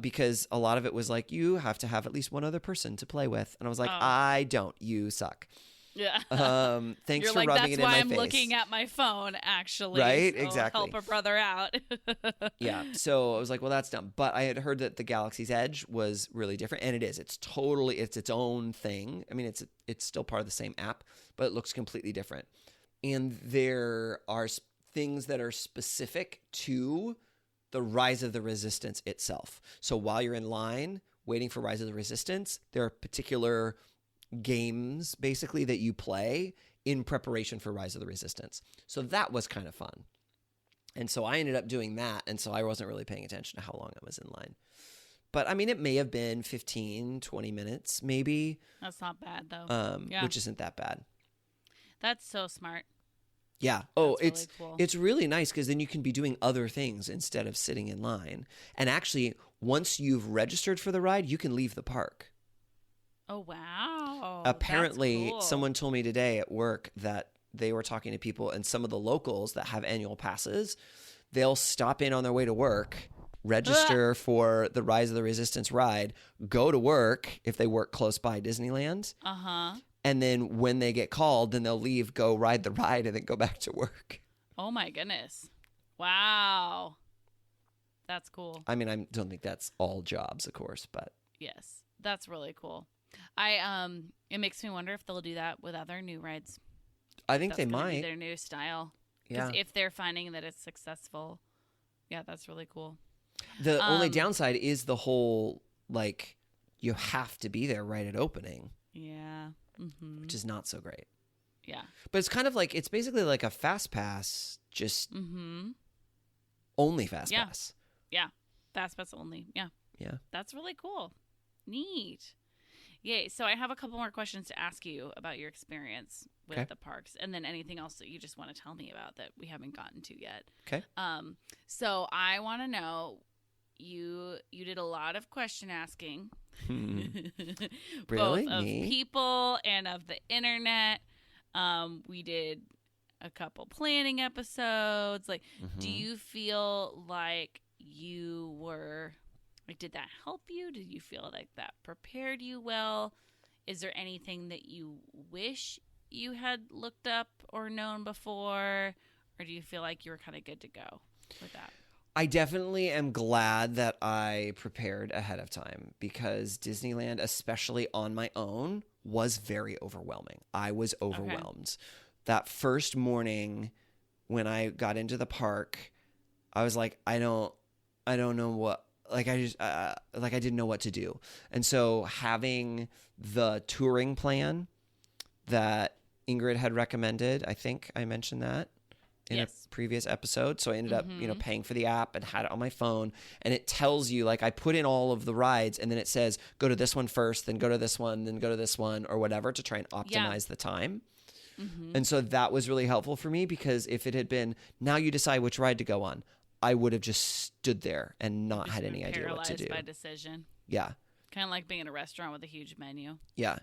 Because a lot of it was like, you have to have at least one other person to play with. And I was like, Oh. I don't. You suck. Yeah. Thanks You're for like, rubbing that's it in why my I'm face. looking at my phone, actually. Right? So Exactly. help a brother out. Yeah. So I was like, well, that's dumb. But I had heard that the Galaxy's Edge was really different. And it is. It's its own thing. I mean, it's still part of the same app, but it looks completely different. And there are things that are specific to the Rise of the Resistance itself. So while you're in line waiting for Rise of the Resistance, there are particular games basically that you play in preparation for Rise of the Resistance. So that was kind of fun. And so I ended up doing that. And so I wasn't really paying attention to how long I was in line. But I mean, it may have been 15, 20 minutes maybe, That's not bad, though. Yeah. which isn't that bad. That's so smart. Yeah. Oh, That's really cool. it's really nice because then you can be doing other things instead of sitting in line. And actually, once you've registered for the ride, you can leave the park. Oh, wow. Apparently, That's cool. someone told me today at work that they were talking to people, and some of the locals that have annual passes, they'll stop in on their way to work, register for the Rise of the Resistance ride, go to work if they work close by Disneyland. And then when they get called, then they'll leave, go ride the ride, and then go back to work. Oh my goodness. Wow. That's cool. I mean, I don't think that's all jobs, of course, but Yes. That's really cool. It makes me wonder if they'll do that with other new rides. I think That's they gonna be might. their new style. Yeah. Because if they're finding that it's successful, yeah, that's really cool. The only downside is the whole, like, you have to be there right at opening, Yeah. which is not so great. Yeah. But it's kind of like, it's basically like a fast pass, just only fast Yeah. pass. Yeah. Fast pass only. Yeah. Yeah. That's really cool. Neat. Yay. So I have a couple more questions to ask you about your experience with Okay. the parks, and then anything else that you just want to tell me about that we haven't gotten to yet. Okay. So I want to know, you did a lot of question asking. Really? Both of Me? people and of the internet. We did a couple planning episodes. Like, do you feel like you were, like, did that help you? Did you feel like that prepared you well? Is there anything that you wish you had looked up or known before? Or do you feel like you were kind of good to go with that? I definitely am glad that I prepared ahead of time, because Disneyland, especially on my own, was very overwhelming. I was overwhelmed. That first morning when I got into the park, I was like, I don't know what, like, I just, like, I didn't know what to do. And so having the touring plan that Ingrid had recommended, I think I mentioned that in a previous episode. So I ended up, paying for the app and had it on my phone, and it tells you, like, I put in all of the rides, and then it says, go to this one first, then go to this one, then go to this one, or whatever, to try and optimize the time. And so that was really helpful for me, because if it had been, now you decide which ride to go on, I would have just stood there and not had any idea what to do. Paralyzed by decision. Yeah. Kind of like being in a restaurant with a huge menu. Yeah.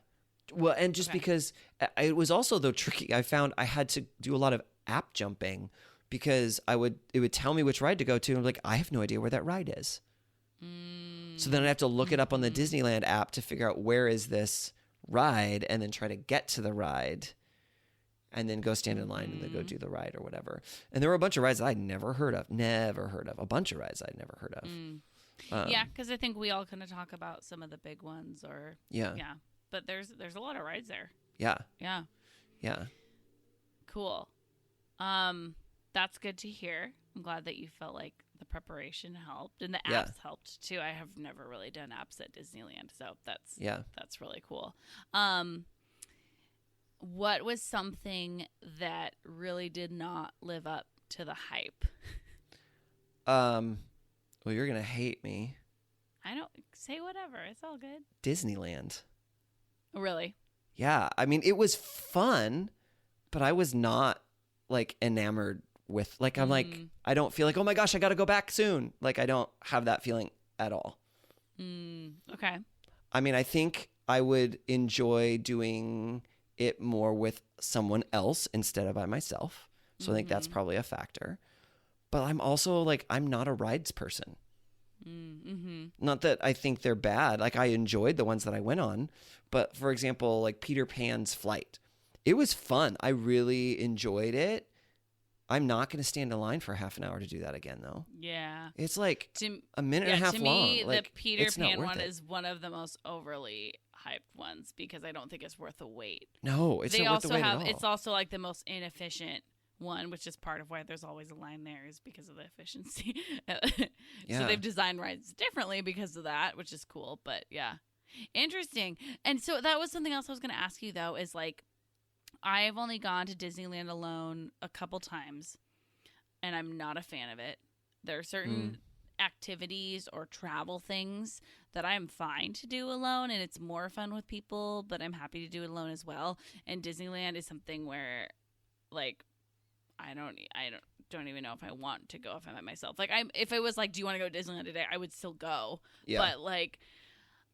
Well, and just because it was also, though, tricky, I found I had to do a lot of app jumping, because it would tell me which ride to go to, and I'm like, I have no idea where that ride is. So then I'd have to look it up on the Disneyland app to figure out where is this ride, and then try to get to the ride, and then go stand in line and then go do the ride or whatever. And there were a bunch of rides that I'd never heard of. A bunch of rides I'd never heard of. Yeah, because I think we all kind of talk about some of the big ones, or Yeah. But there's a lot of rides there. Yeah. Yeah. Yeah. Cool. That's good to hear. I'm glad that you felt like the preparation helped, and the apps helped too. I have never really done apps at Disneyland, so that's really cool. What was something that really did not live up to the hype? Well, you're gonna hate me. I don't say whatever. It's all good. Disneyland. Really? Yeah. I mean, it was fun, but I was not, like, enamored with, like, I'm like, I don't feel like, oh my gosh, I got to go back soon. Like, I don't have that feeling at all. Okay. I mean, I think I would enjoy doing it more with someone else instead of by myself. So I think that's probably a factor. But I'm also, like, I'm not a rides person. Not that I think they're bad. Like, I enjoyed the ones that I went on. But, for example, like Peter Pan's Flight. It was fun. I really enjoyed it. I'm not going to stand in line for half an hour to do that again, though. Yeah. It's like a minute and a half to long. me, Like, the Peter it's not Pan worth one it. is one of the most overly hyped ones, because I don't think it's worth the wait. No, it's not worth the wait at all. It's also like the most inefficient one, which is part of why there's always a line there, is because of the efficiency. So they've designed rides differently because of that, which is cool. But yeah, interesting. And so that was something else I was going to ask you, though, is like, I've only gone to Disneyland alone a couple times, and I'm not a fan of it. There are certain activities or travel things that I'm fine to do alone, and it's more fun with people, but I'm happy to do it alone as well. And Disneyland is something where, like, I don't even know if I want to go if I'm by myself. Like, if it was like, do you want to go to Disneyland today? I would still go. Yeah. But like,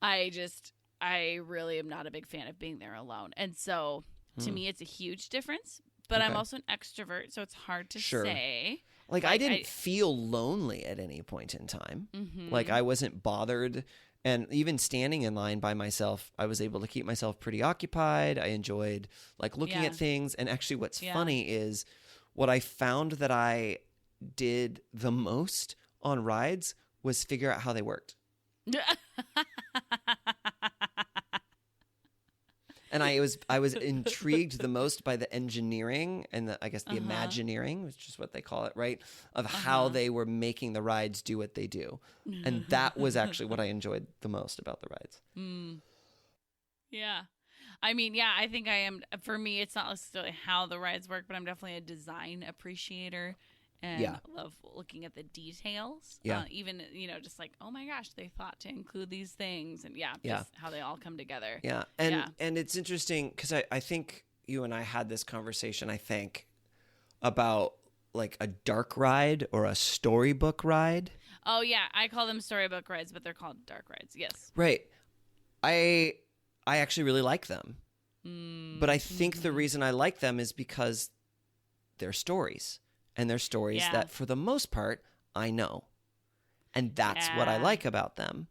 I really am not a big fan of being there alone. And so to me, it's a huge difference. But I'm Okay. also an extrovert, so it's hard to Sure. say. Like I didn't feel lonely at any point in time. Mm-hmm. Like I wasn't bothered. And even standing in line by myself, I was able to keep myself pretty occupied. I enjoyed like looking at things. And actually what's funny is what I found that I did the most on rides was figure out how they worked. And I was intrigued the most by the engineering and I guess the Imagineering, which is what they call it, right? Of how they were making the rides do what they do. And that was actually what I enjoyed the most about the rides. Yeah. I mean, yeah, I think I am. For me, it's not necessarily how the rides work, but I'm definitely a design appreciator. And love looking at the details. Yeah. Even, just like, oh my gosh, they thought to include these things. And just how they all come together. Yeah. And it's interesting because I think you and I had this conversation, I think, about like a dark ride or a storybook ride. Oh, yeah. I call them storybook rides, but they're called dark rides. Yes. Right. I actually really like them. But I think the reason I like them is because they're stories. And they're stories that, for the most part, I know. And that's what I like about them.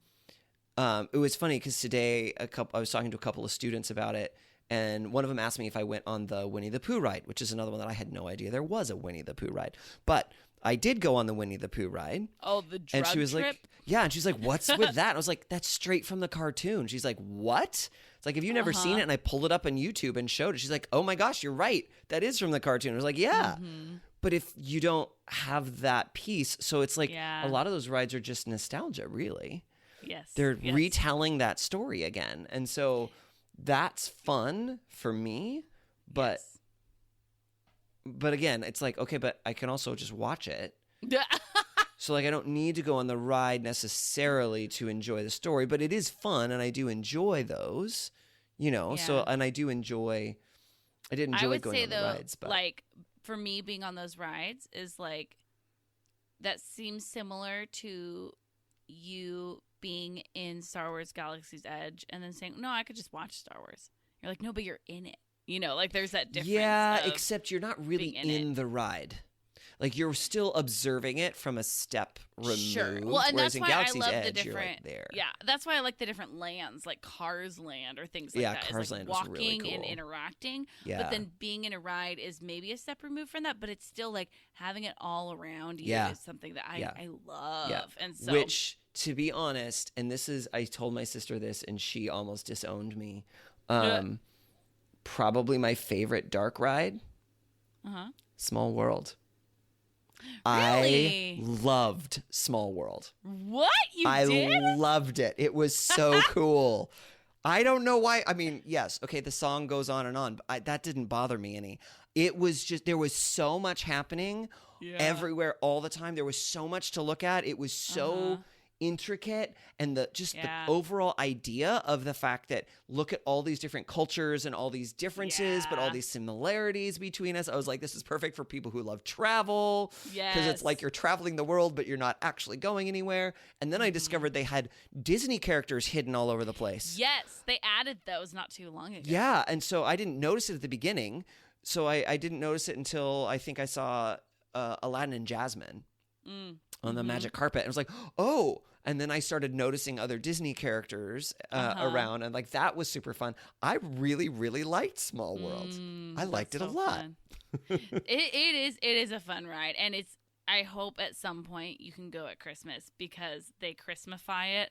It was funny because today I was talking to a couple of students about it, and one of them asked me if I went on the Winnie the Pooh ride, which is another one that I had no idea there was a Winnie the Pooh ride. But I did go on the Winnie the Pooh ride. Oh, the drug and she was trip? Like, yeah, and she's like, what's with that? And I was like, that's straight from the cartoon. She's like, what? It's like, have you never seen it? And I pulled it up on YouTube and showed it. She's like, oh my gosh, you're right. That is from the cartoon. I was like, yeah. But if you don't have that piece, so it's like a lot of those rides are just nostalgia, really. Yes. They're retelling that story again. And so that's fun for me. But but again, it's like, okay, but I can also just watch it. So like I don't need to go on the ride necessarily to enjoy the story, but it is fun and I do enjoy those, So and I did enjoy going on the rides, but like for me, being on those rides is like, that seems similar to you being in Star Wars Galaxy's Edge and then saying, no, I could just watch Star Wars. You're like, no, but you're in it. Like there's that difference. Yeah, except you're not really in the ride. Like you're still observing it from a step removed. Sure. Well, and whereas that's in why Galaxy's I love Edge, the different. you're like there. Yeah, that's why I like the different lands, like Cars Land or things like that. Yeah, Cars Land was walking really cool. and interacting. Yeah. But then being in a ride is maybe a step removed from that, but it's still like having it all around you is something that I love. Yeah. And so, which, to be honest, and this is, I told my sister this, and she almost disowned me. Probably my favorite dark ride. Small World. Really? I loved Small World. What? I did? loved it. It was so cool. I don't know why. I mean, yes, okay, the song goes on, but that didn't bother me any. It was just, there was so much happening everywhere all the time. There was so much to look at. It was so intricate, and the overall idea of the fact that look at all these different cultures and all these differences, but all these similarities between us. I was like, this is perfect for people who love travel, because it's like you're traveling the world, but you're not actually going anywhere. And then I discovered they had Disney characters hidden all over the place. Yes, they added those not too long ago. Yeah, and so I didn't notice it at the beginning. So I didn't notice it until I think I saw Aladdin and Jasmine on the magic carpet. And I was like, oh. And then I started noticing other Disney characters around, and like that was super fun. I really, really liked Small World. I liked it a lot. It is a fun ride, and I hope at some point you can go at Christmas because they Christmify it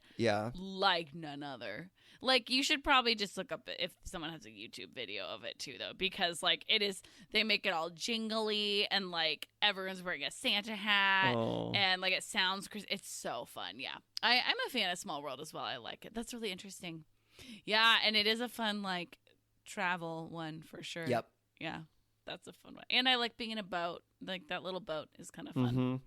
like none other. Like, you should probably just look up if someone has a YouTube video of it too, though, because like they make it all jingly, and like everyone's wearing a Santa hat, and like it sounds, it's so fun. Yeah, I'm a fan of Small World as well. I like it. That's really interesting. Yeah, and it is a fun like travel one for sure. Yep. Yeah, that's a fun one, and I like being in a boat. Like that little boat is kind of fun.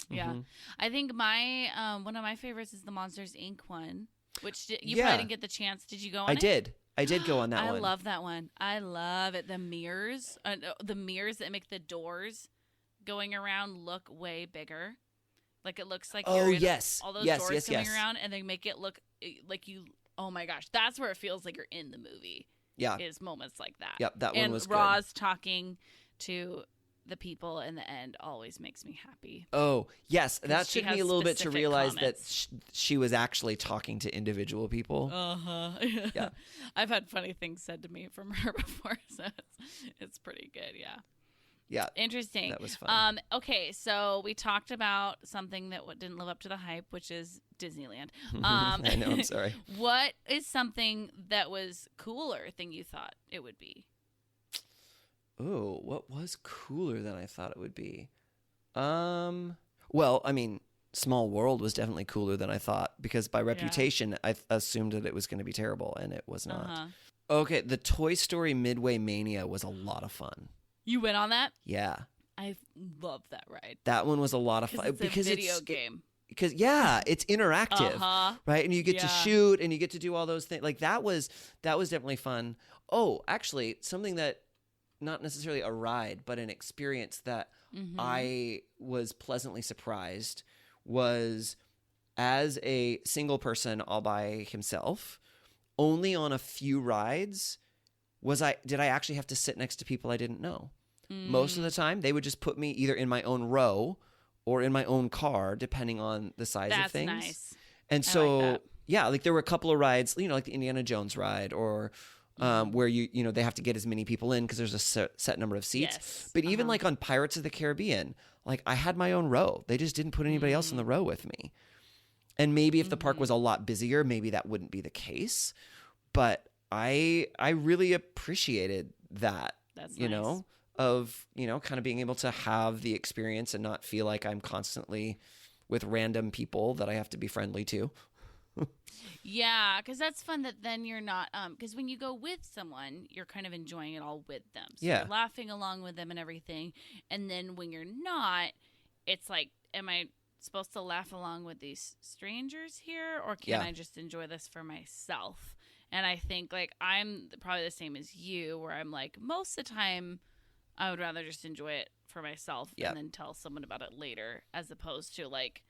Yeah, I think my one of my favorites is the Monsters Inc. one. Which you probably didn't get the chance. Did you go on it? I did go on that one. I love that one. I love it. The mirrors that make the doors going around look way bigger. Like it looks like all those doors coming around, and they make it look like you. Oh my gosh, that's where it feels like you're in the movie. Yeah, is moments like that. Yep, that one was good. And Roz talking to the people in the end always makes me happy. Oh, yes. That she took me has a little bit to specific realize comments. that she was actually talking to individual people. Uh-huh. Yeah. I've had funny things said to me from her before, so it's pretty good, yeah. Yeah. Interesting. That was fun. Okay, so we talked about something that didn't live up to the hype, which is Disneyland. I know, I'm sorry. What is something that was cooler than you thought it would be? Oh, what was cooler than I thought it would be? Well, I mean, Small World was definitely cooler than I thought because by reputation, I assumed that it was going to be terrible, and it was not. Uh-huh. Okay, the Toy Story Midway Mania was a lot of fun. You went on that? Yeah. I love that ride. That one was a lot of fun. Because it's a video game. Because it's interactive, right? And you get to shoot and you get to do all those things. Like that was definitely fun. Oh, actually, something that not necessarily a ride, but an experience that I was pleasantly surprised was as a single person all by himself, only on a few rides did I actually have to sit next to people I didn't know. Most of the time, they would just put me either in my own row or in my own car, depending on the size of things. That's nice. And so, like that. yeah, like there were a couple of rides, like the Indiana Jones ride or where they have to get as many people in because there's a set number of seats. Yes. But even like on Pirates of the Caribbean, like I had my own row. They just didn't put anybody else in the row with me. And maybe if the park was a lot busier, maybe that wouldn't be the case. But I really appreciated that. That's you nice. know, of kind of being able to have the experience and not feel like I'm constantly with random people that I have to be friendly to. Yeah, because that's fun that then you're not, because when you go with someone, you're kind of enjoying it all with them. So Yeah. you're laughing along with them and everything. And then when you're not, it's like, am I supposed to laugh along with these strangers here? Or can I just enjoy this for myself? And I think, like, I'm probably the same as you, where I'm like, most of the time, I would rather just enjoy it for myself and then tell someone about it later, as opposed to, like,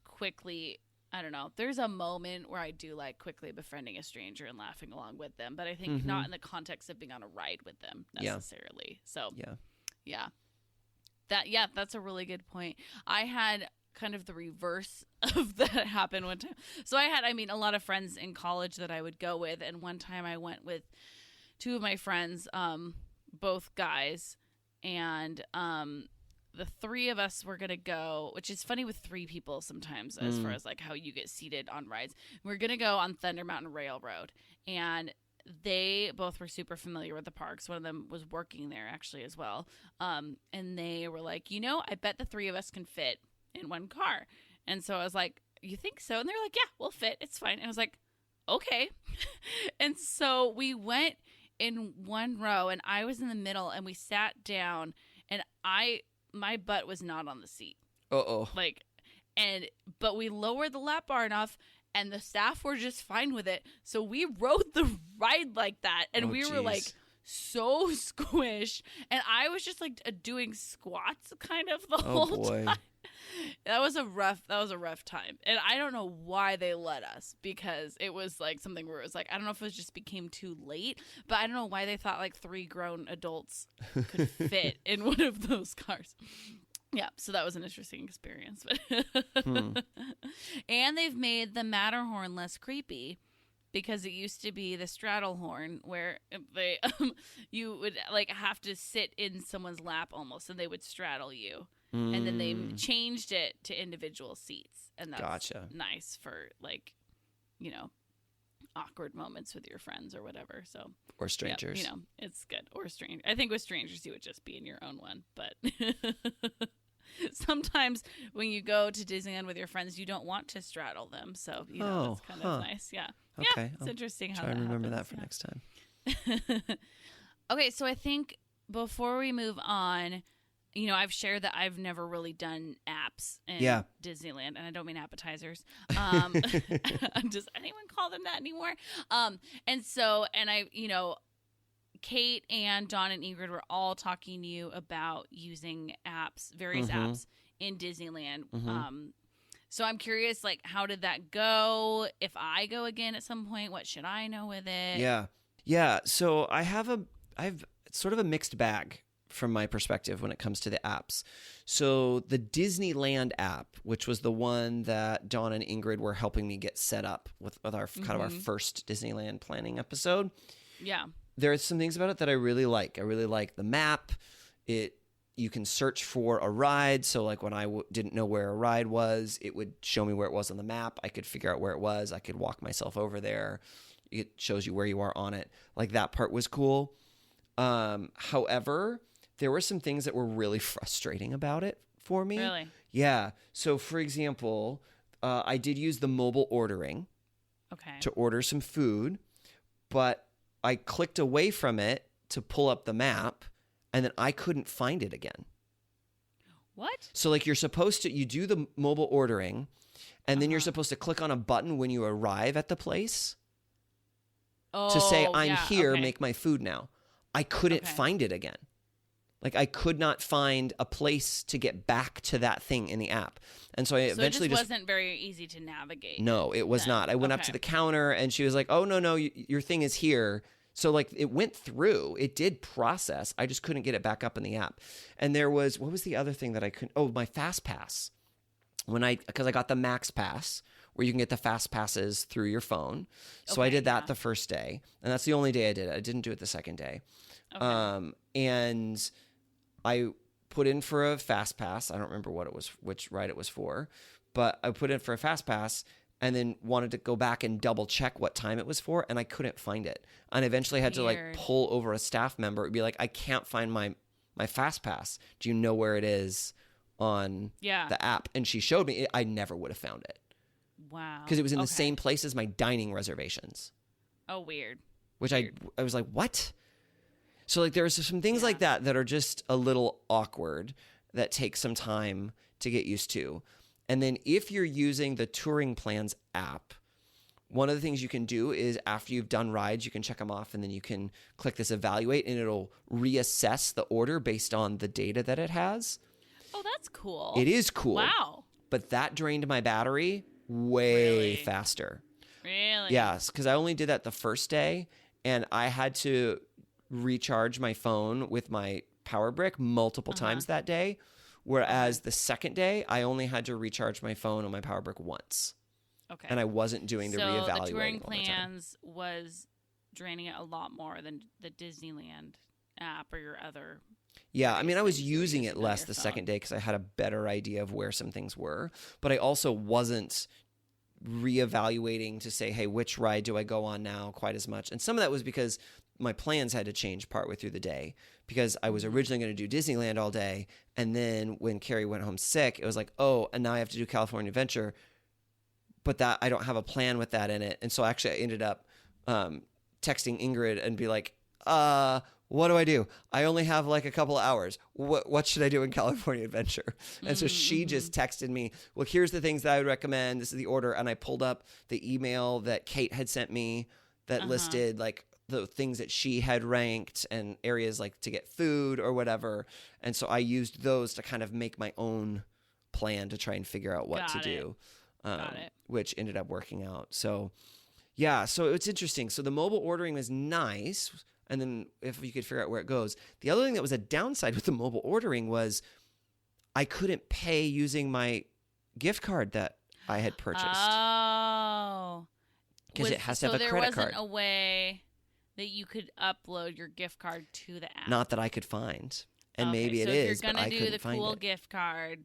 quickly, I don't know. There's a moment where I do like quickly befriending a stranger and laughing along with them, but I think not in the context of being on a ride with them necessarily. So, that's a really good point. I had kind of the reverse of that happen one time. So I had, a lot of friends in college that I would go with, and one time I went with two of my friends, both guys, and the three of us were gonna go, which is funny with three people sometimes as far as like how you get seated on rides. We're gonna go on Thunder Mountain Railroad, and they both were super familiar with the parks. One of them was working there actually as well, and they were like, I bet the three of us can fit in one car. And so I was like, you think so? And they were like, yeah, we'll fit, it's fine. And I was like, okay. And so we went in one row, and I was in the middle, and we sat down, and my butt was not on the seat. But we lowered the lap bar enough, and the staff were just fine with it. So we rode the ride like that, and we were like so squished, and I was just like doing squats kind of the whole time. That was a rough time, and I don't know why they let us, because it was like something where it was like, I don't know if it just became too late, but I don't know why they thought like three grown adults could fit in one of those cars. Yeah, so that was an interesting experience. And they've made the Matterhorn less creepy, because it used to be the straddle horn, where they you would like have to sit in someone's lap almost, and they would straddle you. And then they changed it to individual seats, and that's nice for like, awkward moments with your friends or whatever. So or strangers, it's good. Or strange. I think with strangers you would just be in your own one, but sometimes when you go to Disneyland with your friends, you don't want to straddle them. So that's kind of nice. Yeah. Okay. It's interesting how try that and remember happens. that for next time. Okay, so I think before we move on, I've shared that I've never really done apps in Disneyland, and I don't mean appetizers. Does anyone call them that anymore? And I, Kate and Dawn and Ingrid were all talking to you about using apps, various apps in Disneyland. So I'm curious, like, how did that go? If I go again at some point, what should I know with it? Yeah. So I've sort of a mixed bag from my perspective when it comes to the apps. So the Disneyland app, which was the one that Dawn and Ingrid were helping me get set up with our kind of our first Disneyland planning episode. Yeah. There are some things about it that I really like. I really like the map. You can search for a ride. So like when I didn't know where a ride was, it would show me where it was on the map. I could figure out where it was. I could walk myself over there. It shows you where you are on it. Like that part was cool. However, there were some things that were really frustrating about it for me. Really? Yeah. So for example, I did use the mobile ordering to order some food, but I clicked away from it to pull up the map, and then I couldn't find it again. What? So like you do the mobile ordering, and then you're supposed to click on a button when you arrive at the place to say, I'm here, make my food now. I couldn't find it again. Like I could not find a place to get back to that thing in the app. And so I eventually it just wasn't very easy to navigate. No, it was not. I went up to the counter and she was like, oh, no, your thing is here. So like it went through, it did process. I just couldn't get it back up in the app. And there was, what was the other thing that I couldn't, my Fast Pass. Because I got the Max Pass where you can get the Fast Passes through your phone. So I did that the first day. And that's the only day I did it. I didn't do it the second day. And I put in for a Fast Pass. I don't remember which ride it was for, but I put in for a Fast Pass and then wanted to go back and double check what time it was for, and I couldn't find it. And eventually I had to like pull over a staff member and be like, I can't find my Fast Pass. Do you know where it is on the app? And she showed me. I never would have found it. Wow. Because it was in the same place as my dining reservations. Oh, weird. Which I was like, what? So like there's some things like that are just a little awkward that take some time to get used to. And then if you're using the Touring Plans app, one of the things you can do is after you've done rides, you can check them off and then you can click this evaluate and it'll reassess the order based on the data that it has. Oh, that's cool. It is cool. Wow. But that drained my battery way faster. Really? Yes, because I only did that the first day and I had to recharge my phone with my power brick multiple times that day. Whereas the second day, I only had to recharge my phone on my power brick once. Okay. And I wasn't doing the reevaluating all the time. So the Touring Plans was draining it a lot more than the Disneyland app or your other. Yeah, I mean, I was using it less the second day because I had a better idea of where some things were. But I also wasn't reevaluating to say, hey, which ride do I go on now quite as much. And some of that was because my plans had to change partway through the day because I was originally going to do Disneyland all day. And then when Carrie went home sick, it was like, oh, and now I have to do California Adventure. But that I don't have a plan with that in it. And so actually I ended up texting Ingrid and be like, what do I do? I only have like a couple of hours. What should I do in California Adventure? And so she just texted me, well, here's the things that I would recommend. This is the order. And I pulled up the email that Kate had sent me that listed like the things that she had ranked and areas like to get food or whatever. And so I used those to kind of make my own plan to try and figure out what to do, which ended up working out. So yeah, so it's interesting. So the mobile ordering was nice. And then if you could figure out where it goes. The other thing that was a downside with the mobile ordering was I couldn't pay using my gift card that I had purchased. Oh. Because it has to have a credit card. So there wasn't a way that you could upload your gift card to the app? Not that I could find. And maybe it is, but I couldn't find it. If you're going to do the cool gift card,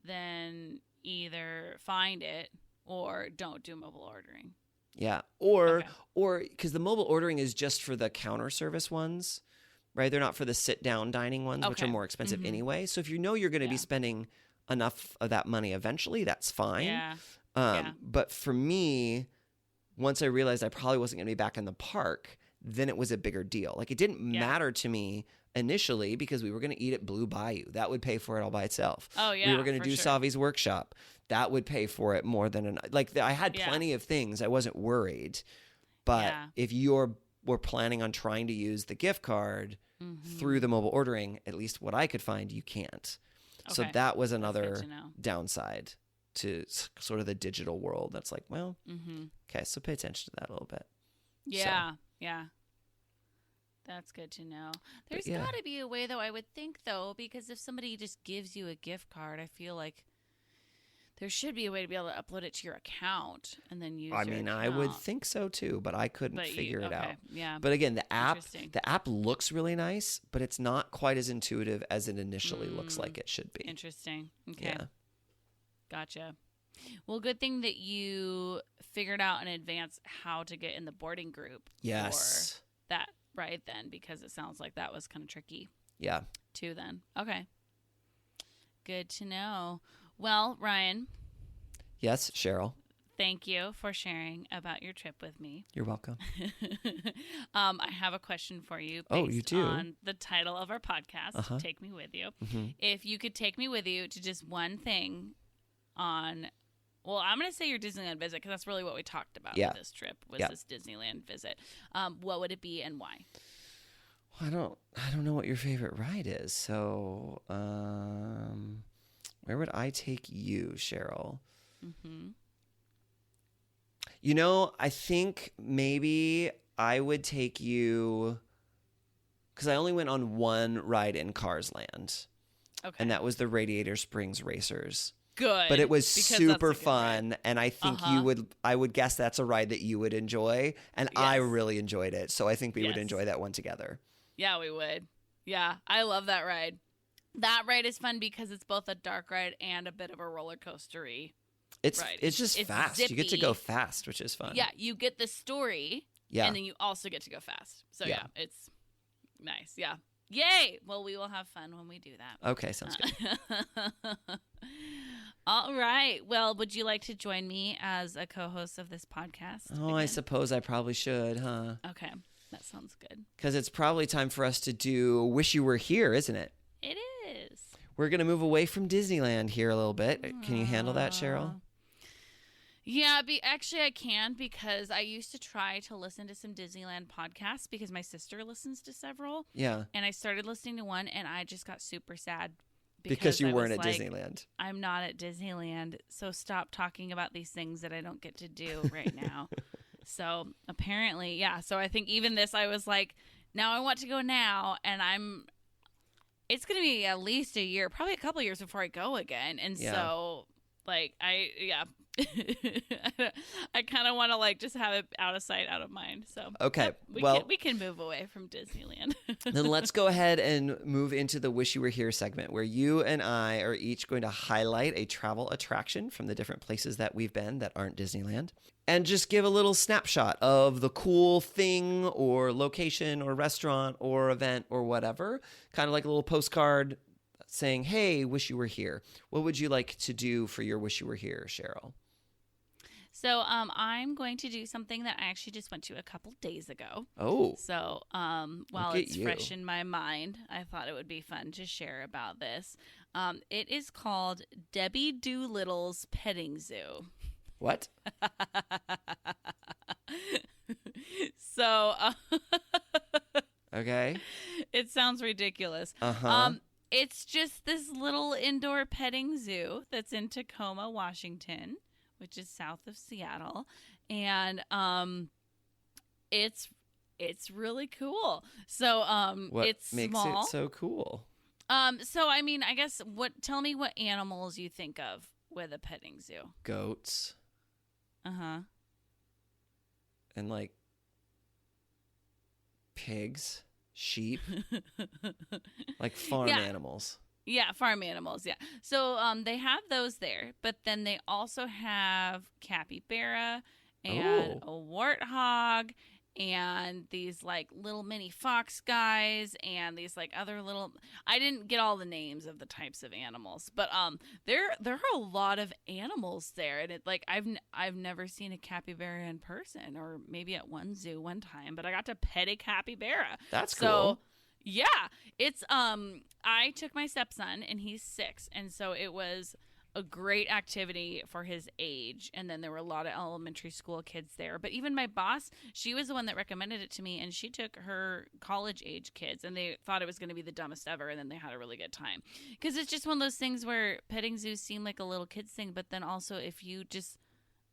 then either find it or don't do mobile ordering. Yeah. Or because the mobile ordering is just for the counter service ones, right? They're not for the sit down dining ones, which are more expensive anyway. So if you know you're going to be spending enough of that money eventually, that's fine. But for me, once I realized I probably wasn't going to be back in the park, then it was a bigger deal. Like it didn't matter to me initially because we were going to eat at Blue Bayou. That would pay for it all by itself. Oh, yeah. We were going to do Savi's workshop. That would pay for it more than I had plenty of things. I wasn't worried. But if were planning on trying to use the gift card through the mobile ordering, at least what I could find, you can't. Okay. So that was another downside to sort of the digital world. That's like, well, okay, so pay attention to that a little bit. Yeah, yeah. That's good to know. There's yeah. got to be a way, though, I would think, though, because if somebody just gives you a gift card, I feel like there should be a way to be able to upload it to your account and then use I your mean, account. I would think so too, but I couldn't figure it out. Yeah. But again, the Interesting. app looks really nice, but it's not quite as intuitive as it initially looks like it should be. Interesting. Okay. Yeah. Gotcha. Well, good thing that you figured out in advance how to get in the boarding group Yes. for that ride then, because it sounds like that was kind of tricky Yeah. too then. Okay. Good to know. Well, Ryan, Yes, Cheryl. thank you for sharing about your trip with me. You're welcome. I have a question for you based Oh, you do? on the title of our podcast, Uh-huh. Take Me With You. Mhm. If you could take me with you to just one thing on, well, I'm going to say your Disneyland visit because that's really what we talked about Yeah. with this trip was Yeah. this Disneyland visit. What would it be and why? I don't know what your favorite ride is. So, where would I take you, Cheryl? Mm-hmm. You know, I think maybe I would take you because I only went on one ride in Cars Land, Okay. and that was the Radiator Springs Racers. Good. But it was because that's super a good fun, ride. and I think Uh-huh. I would guess that's a ride that you would enjoy, and I Yes. really enjoyed it. So I think we would Yes. enjoy that one together. Yeah, we would. Yeah, I love that ride. That ride is fun because it's both a dark ride and a bit of a roller coastery. It's Right. it's just It's fast. You get to go zippy. fast, which is fun. Yeah, you get the story, Yeah. and then you also get to go fast. So Yeah. yeah, it's nice. Yeah. Yay! Well, we will have fun when we do that. Okay, sounds good. All right. Well, would you like to join me as a co-host of this podcast? Oh, I again? suppose I probably should, huh? Okay, that sounds good. Because it's probably time for us to do Wish You Were Here, isn't it? It is. We're going to move away from Disneyland here a little bit. Can you handle that, Cheryl? Yeah, actually I can because I used to try to listen to some Disneyland podcasts because my sister listens to several, Yeah. and I started listening to one, and I just got super sad Because you I weren't was at like, Disneyland. I'm not at Disneyland, so stop talking about these things that I don't get to do right now. So apparently, yeah. So I think even this, I was like, now I want to go now, and it's going to be at least a year, probably a couple years before I go again. And Yeah. so, like, I kind of want to like just have it out of sight, out of mind. So Okay, yep, well- we can move away from Disneyland. Then let's go ahead and move into the Wish You Were Here segment where you and I are each going to highlight a travel attraction from the different places that we've been that aren't Disneyland and just give a little snapshot of the cool thing or location or restaurant or event or whatever. Kind of like a little postcard saying, hey, wish you were here. What would you like to do for your Wish You Were Here, Cheryl? So I'm going to do something that I actually just went to a couple days ago. Oh, So while Look at it's you. fresh in my mind, I thought it would be fun to share about this. It is called Debbie Doolittle's Petting Zoo. what? So Okay. it sounds ridiculous. Uh-huh. It's just this little indoor petting zoo that's in Tacoma, Washington, which is south of Seattle, and it's really cool. So What it's makes small. it so cool? So I mean, I guess tell me what animals you think of with a petting zoo. Goats Uh-huh. and like pigs, sheep, like farm Yeah. animals. Yeah, farm animals, yeah. So they have those there, but then they also have capybara and a warthog and these like little mini fox guys and these like other little, I didn't get all the names of the types of animals, but there are a lot of animals there, and it like I've never seen a capybara in person, or maybe at one zoo one time, but I got to pet a capybara. That's So cool. yeah, it's I took my stepson and he's 6, and so it was a great activity for his age. And then there were a lot of elementary school kids there. But even my boss, she was the one that recommended it to me, and she took her college age kids, and they thought it was going to be the dumbest ever, and then they had a really good time. Because it's just one of those things where petting zoos seem like a little kids thing, but then also if you just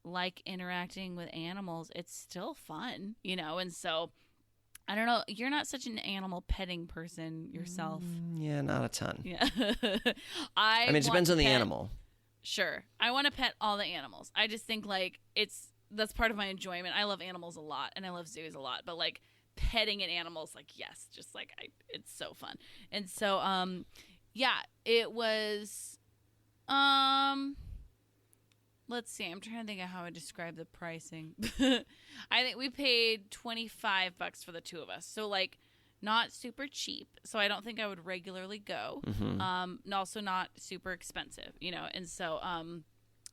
like interacting with animals, it's still fun, you know? And so I don't know. You're not such an animal petting person yourself. Yeah, not a ton. Yeah. I mean, it depends on the animal. Sure. I want to pet all the animals. I just think like that's part of my enjoyment. I love animals a lot and I love zoos a lot, but like petting an animal is like, yes, just like it's so fun. And so, yeah, it was, let's see. I'm trying to think of how I describe the pricing. I think we paid $25 for the two of us. So like not super cheap. So I don't think I would regularly go. And also not super expensive, you know? And so,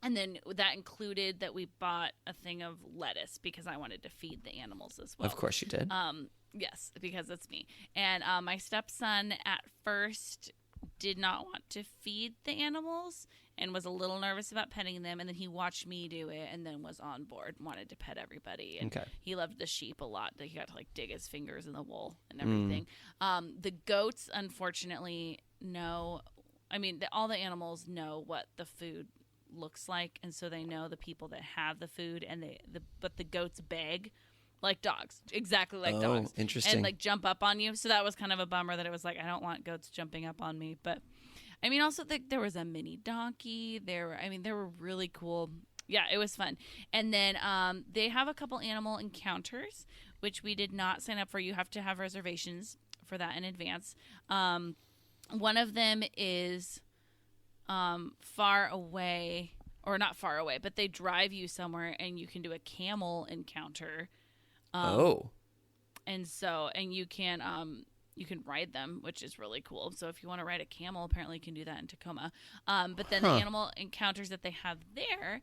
and then that included that we bought a thing of lettuce because I wanted to feed the animals as well. Of course you did. Yes, because that's me. And my stepson at first did not want to feed the animals and was a little nervous about petting them. And then he watched me do it and then was on board, wanted to pet everybody. And he loved the sheep a lot. He got to like dig his fingers in the wool and everything. The goats, unfortunately, know. I mean, all the animals know what the food looks like, and so they know the people that have the food, and but the goats beg like dogs, exactly like dogs. Interesting. And like jump up on you. So that was kind of a bummer that it was like, I don't want goats jumping up on me. But I mean, also there was a mini donkey. They were really cool. Yeah, it was fun. And then they have a couple animal encounters, which we did not sign up for. You have to have reservations for that in advance. One of them is far away, or not far away, but they drive you somewhere and you can do a camel encounter. And you can ride them, which is really cool. So if you want to ride a camel, apparently you can do that in Tacoma. But then the animal encounters that they have there,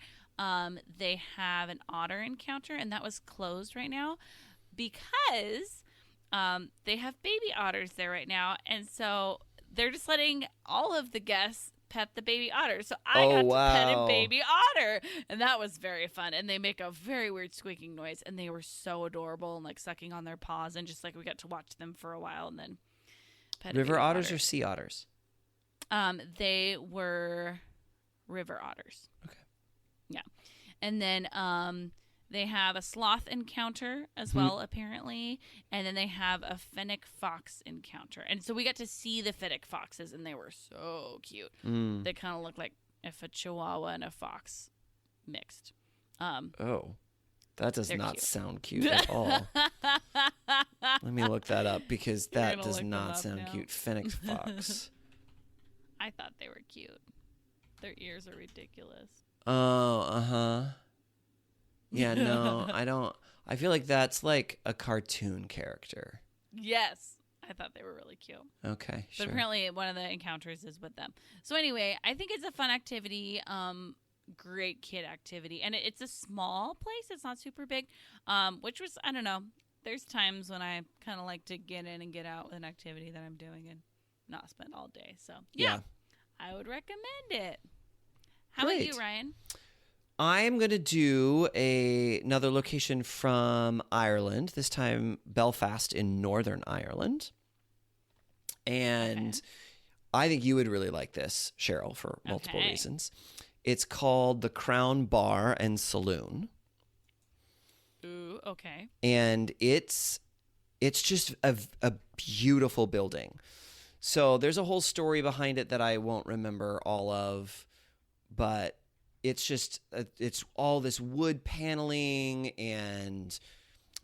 they have an otter encounter, and that was closed right now because they have baby otters there right now. And so they're just letting all of the guests pet the baby otter. So I got to pet a baby otter, and that was very fun. And they make a very weird squeaking noise, and they were so adorable and like sucking on their paws, and just like we got to watch them for a while and then pet a River baby otters otter. or sea otters? They were river otters. Okay. Yeah. And then they have a sloth encounter as well, apparently. And then they have a fennec fox encounter. And so we got to see the fennec foxes, and they were so cute. They kind of look like if a chihuahua and a fox mixed. That does not cute. sound cute at all. Let me look that up because that does not sound cute. Fennec fox. I thought they were cute. Their ears are ridiculous. Oh, yeah, no, I don't. I feel like that's like a cartoon character. Yes. I thought they were really cute. Okay, sure. But apparently one of the encounters is with them. So anyway, I think it's a fun activity. Great kid activity. And it's a small place. It's not super big. Which was, I don't know. There's times when I kind of like to get in and get out with an activity that I'm doing and not spend all day. So, yeah. I would recommend it. How about you, Ryan? I'm going to do another location from Ireland, this time Belfast in Northern Ireland. And I think you would really like this, Cheryl, for multiple reasons. It's called the Crown Bar and Saloon. Ooh, okay. And it's just a beautiful building. So there's a whole story behind it that I won't remember all of, but it's just, it's all this wood paneling, and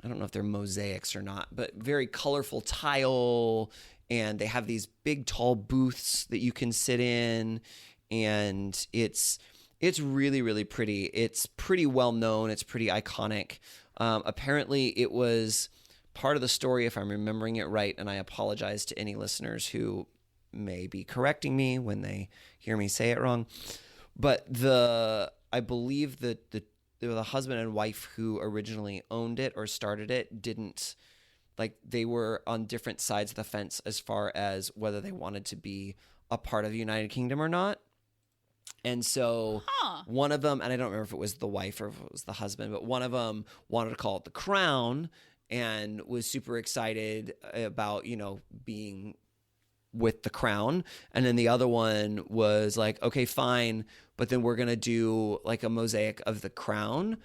I don't know if they're mosaics or not, but very colorful tile, and they have these big tall booths that you can sit in, and it's really, really pretty. It's pretty well known. It's pretty iconic. Apparently it was part of the story, if I'm remembering it right, and I apologize to any listeners who may be correcting me when they hear me say it wrong. But I believe that the husband and wife who originally owned it or started it didn't, like, they were on different sides of the fence as far as whether they wanted to be a part of the United Kingdom or not. And so one of them, and I don't remember if it was the wife or if it was the husband, but one of them wanted to call it the Crown and was super excited about, being with the Crown. And then the other one was like, okay, fine, but then we're going to do like a mosaic of the Crown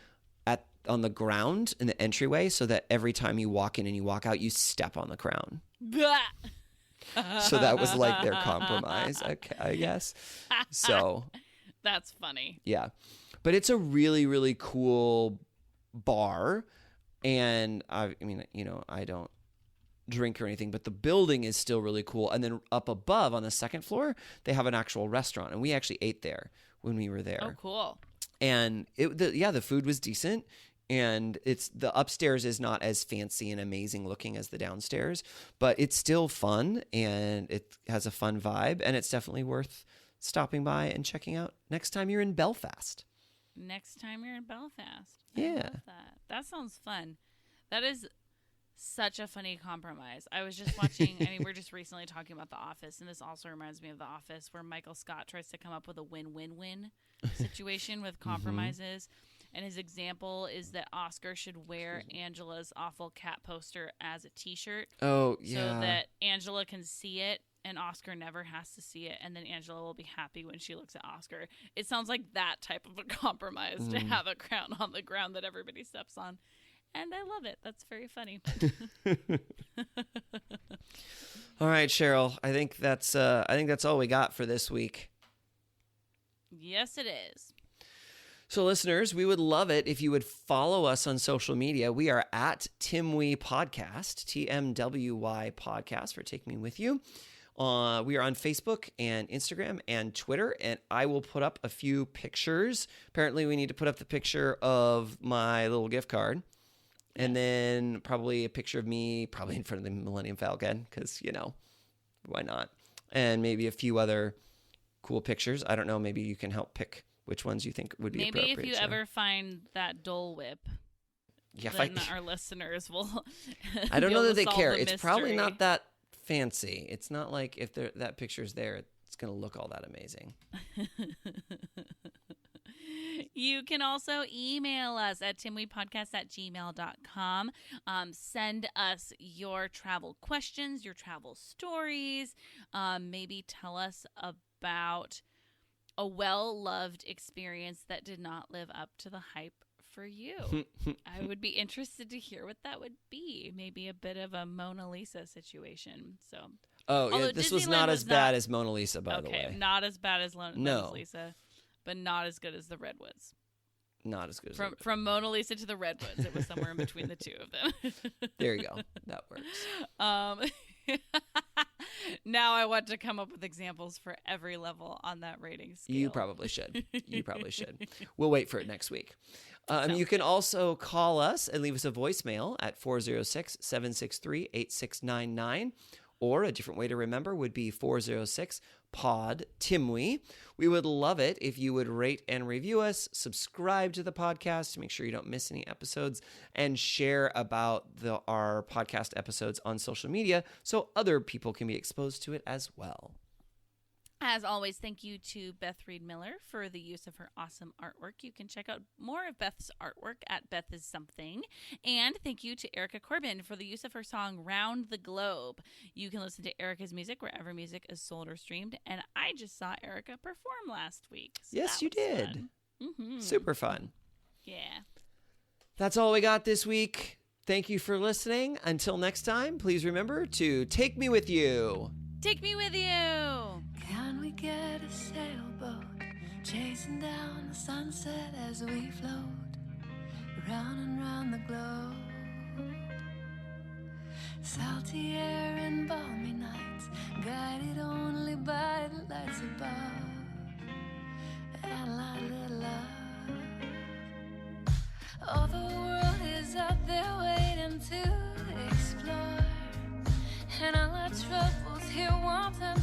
on the ground in the entryway, so that every time you walk in and you walk out, you step on the crown. So that was like their compromise, I guess. So that's funny. Yeah, but it's a really, really cool bar, and I mean, you know, I don't drink or anything, but the building is still really cool. And then up above on the second floor, they have an actual restaurant, and we actually ate there when we were there. Oh, cool. And the food was decent, and the upstairs is not as fancy and amazing looking as the downstairs, but it's still fun, and it has a fun vibe, and it's definitely worth stopping by and checking out next time you're in Belfast. Next time you're in Belfast. Yeah. I love that. That sounds fun. That is such a funny compromise. I was just watching, I mean, we're just recently talking about The Office, and this also reminds me of The Office, where Michael Scott tries to come up with a win-win-win situation with compromises. And his example is that Oscar should wear Angela's awful cat poster as a t-shirt. Oh, yeah. So that Angela can see it and Oscar never has to see it, and then Angela will be happy when she looks at Oscar. It sounds like that type of a compromise to have a crown on the ground that everybody steps on. And I love it. That's very funny. All right, Cheryl. I think that's all we got for this week. Yes, it is. So, listeners, we would love it if you would follow us on social media. We are at Timwy Podcast, TMWY Podcast for Take Me With You. We are on Facebook and Instagram and Twitter, and I will put up a few pictures. Apparently, we need to put up the picture of my little gift card, and then probably a picture of me, probably in front of the Millennium Falcon, because, you know, why not? And maybe a few other cool pictures. I don't know. Maybe you can help pick which ones you think would be appropriate. Maybe if you ever find that Dole Whip, then our listeners will. I don't know that they care. The it's probably not that fancy. It's not like if that picture's there, it's going to look all that amazing. You can also email us at timwepodcast@gmail.com. Send us your travel questions, your travel stories. Maybe tell us about a well-loved experience that did not live up to the hype for you. I would be interested to hear what that would be. Maybe a bit of a Mona Lisa situation. So, yeah, this was not as bad as Mona Lisa, by the way. Okay, not as bad as Mona Lisa, but not as good as the Redwoods. Not as good as from Mona Lisa to the Redwoods. It was somewhere in between the two of them. There you go. That works. Now I want to come up with examples for every level on that rating scale. You probably should. We'll wait for it next week. You can also call us and leave us a voicemail at 406-763-8699. Or a different way to remember would be 406-POD-TIMWY. We would love it if you would rate and review us, subscribe to the podcast to make sure you don't miss any episodes, and share about our podcast episodes on social media so other people can be exposed to it as well. As always, thank you to Beth Reed Miller for the use of her awesome artwork. You can check out more of Beth's artwork at Beth Is Something. And thank you to Erica Corbin for the use of her song Round the Globe. You can listen to Erica's music wherever music is sold or streamed. And I just saw Erica perform last week. So yes, you did. Mm-hmm. Super fun. Yeah. That's all we got this week. Thank you for listening. Until next time, please remember to take me with you. Take me with you. Can we get a sailboat chasing down the sunset as we float round and round the globe? Salty air and balmy nights, guided only by the lights above, and a little love. Oh, the world is out there waiting to explore, and all our troubles here want them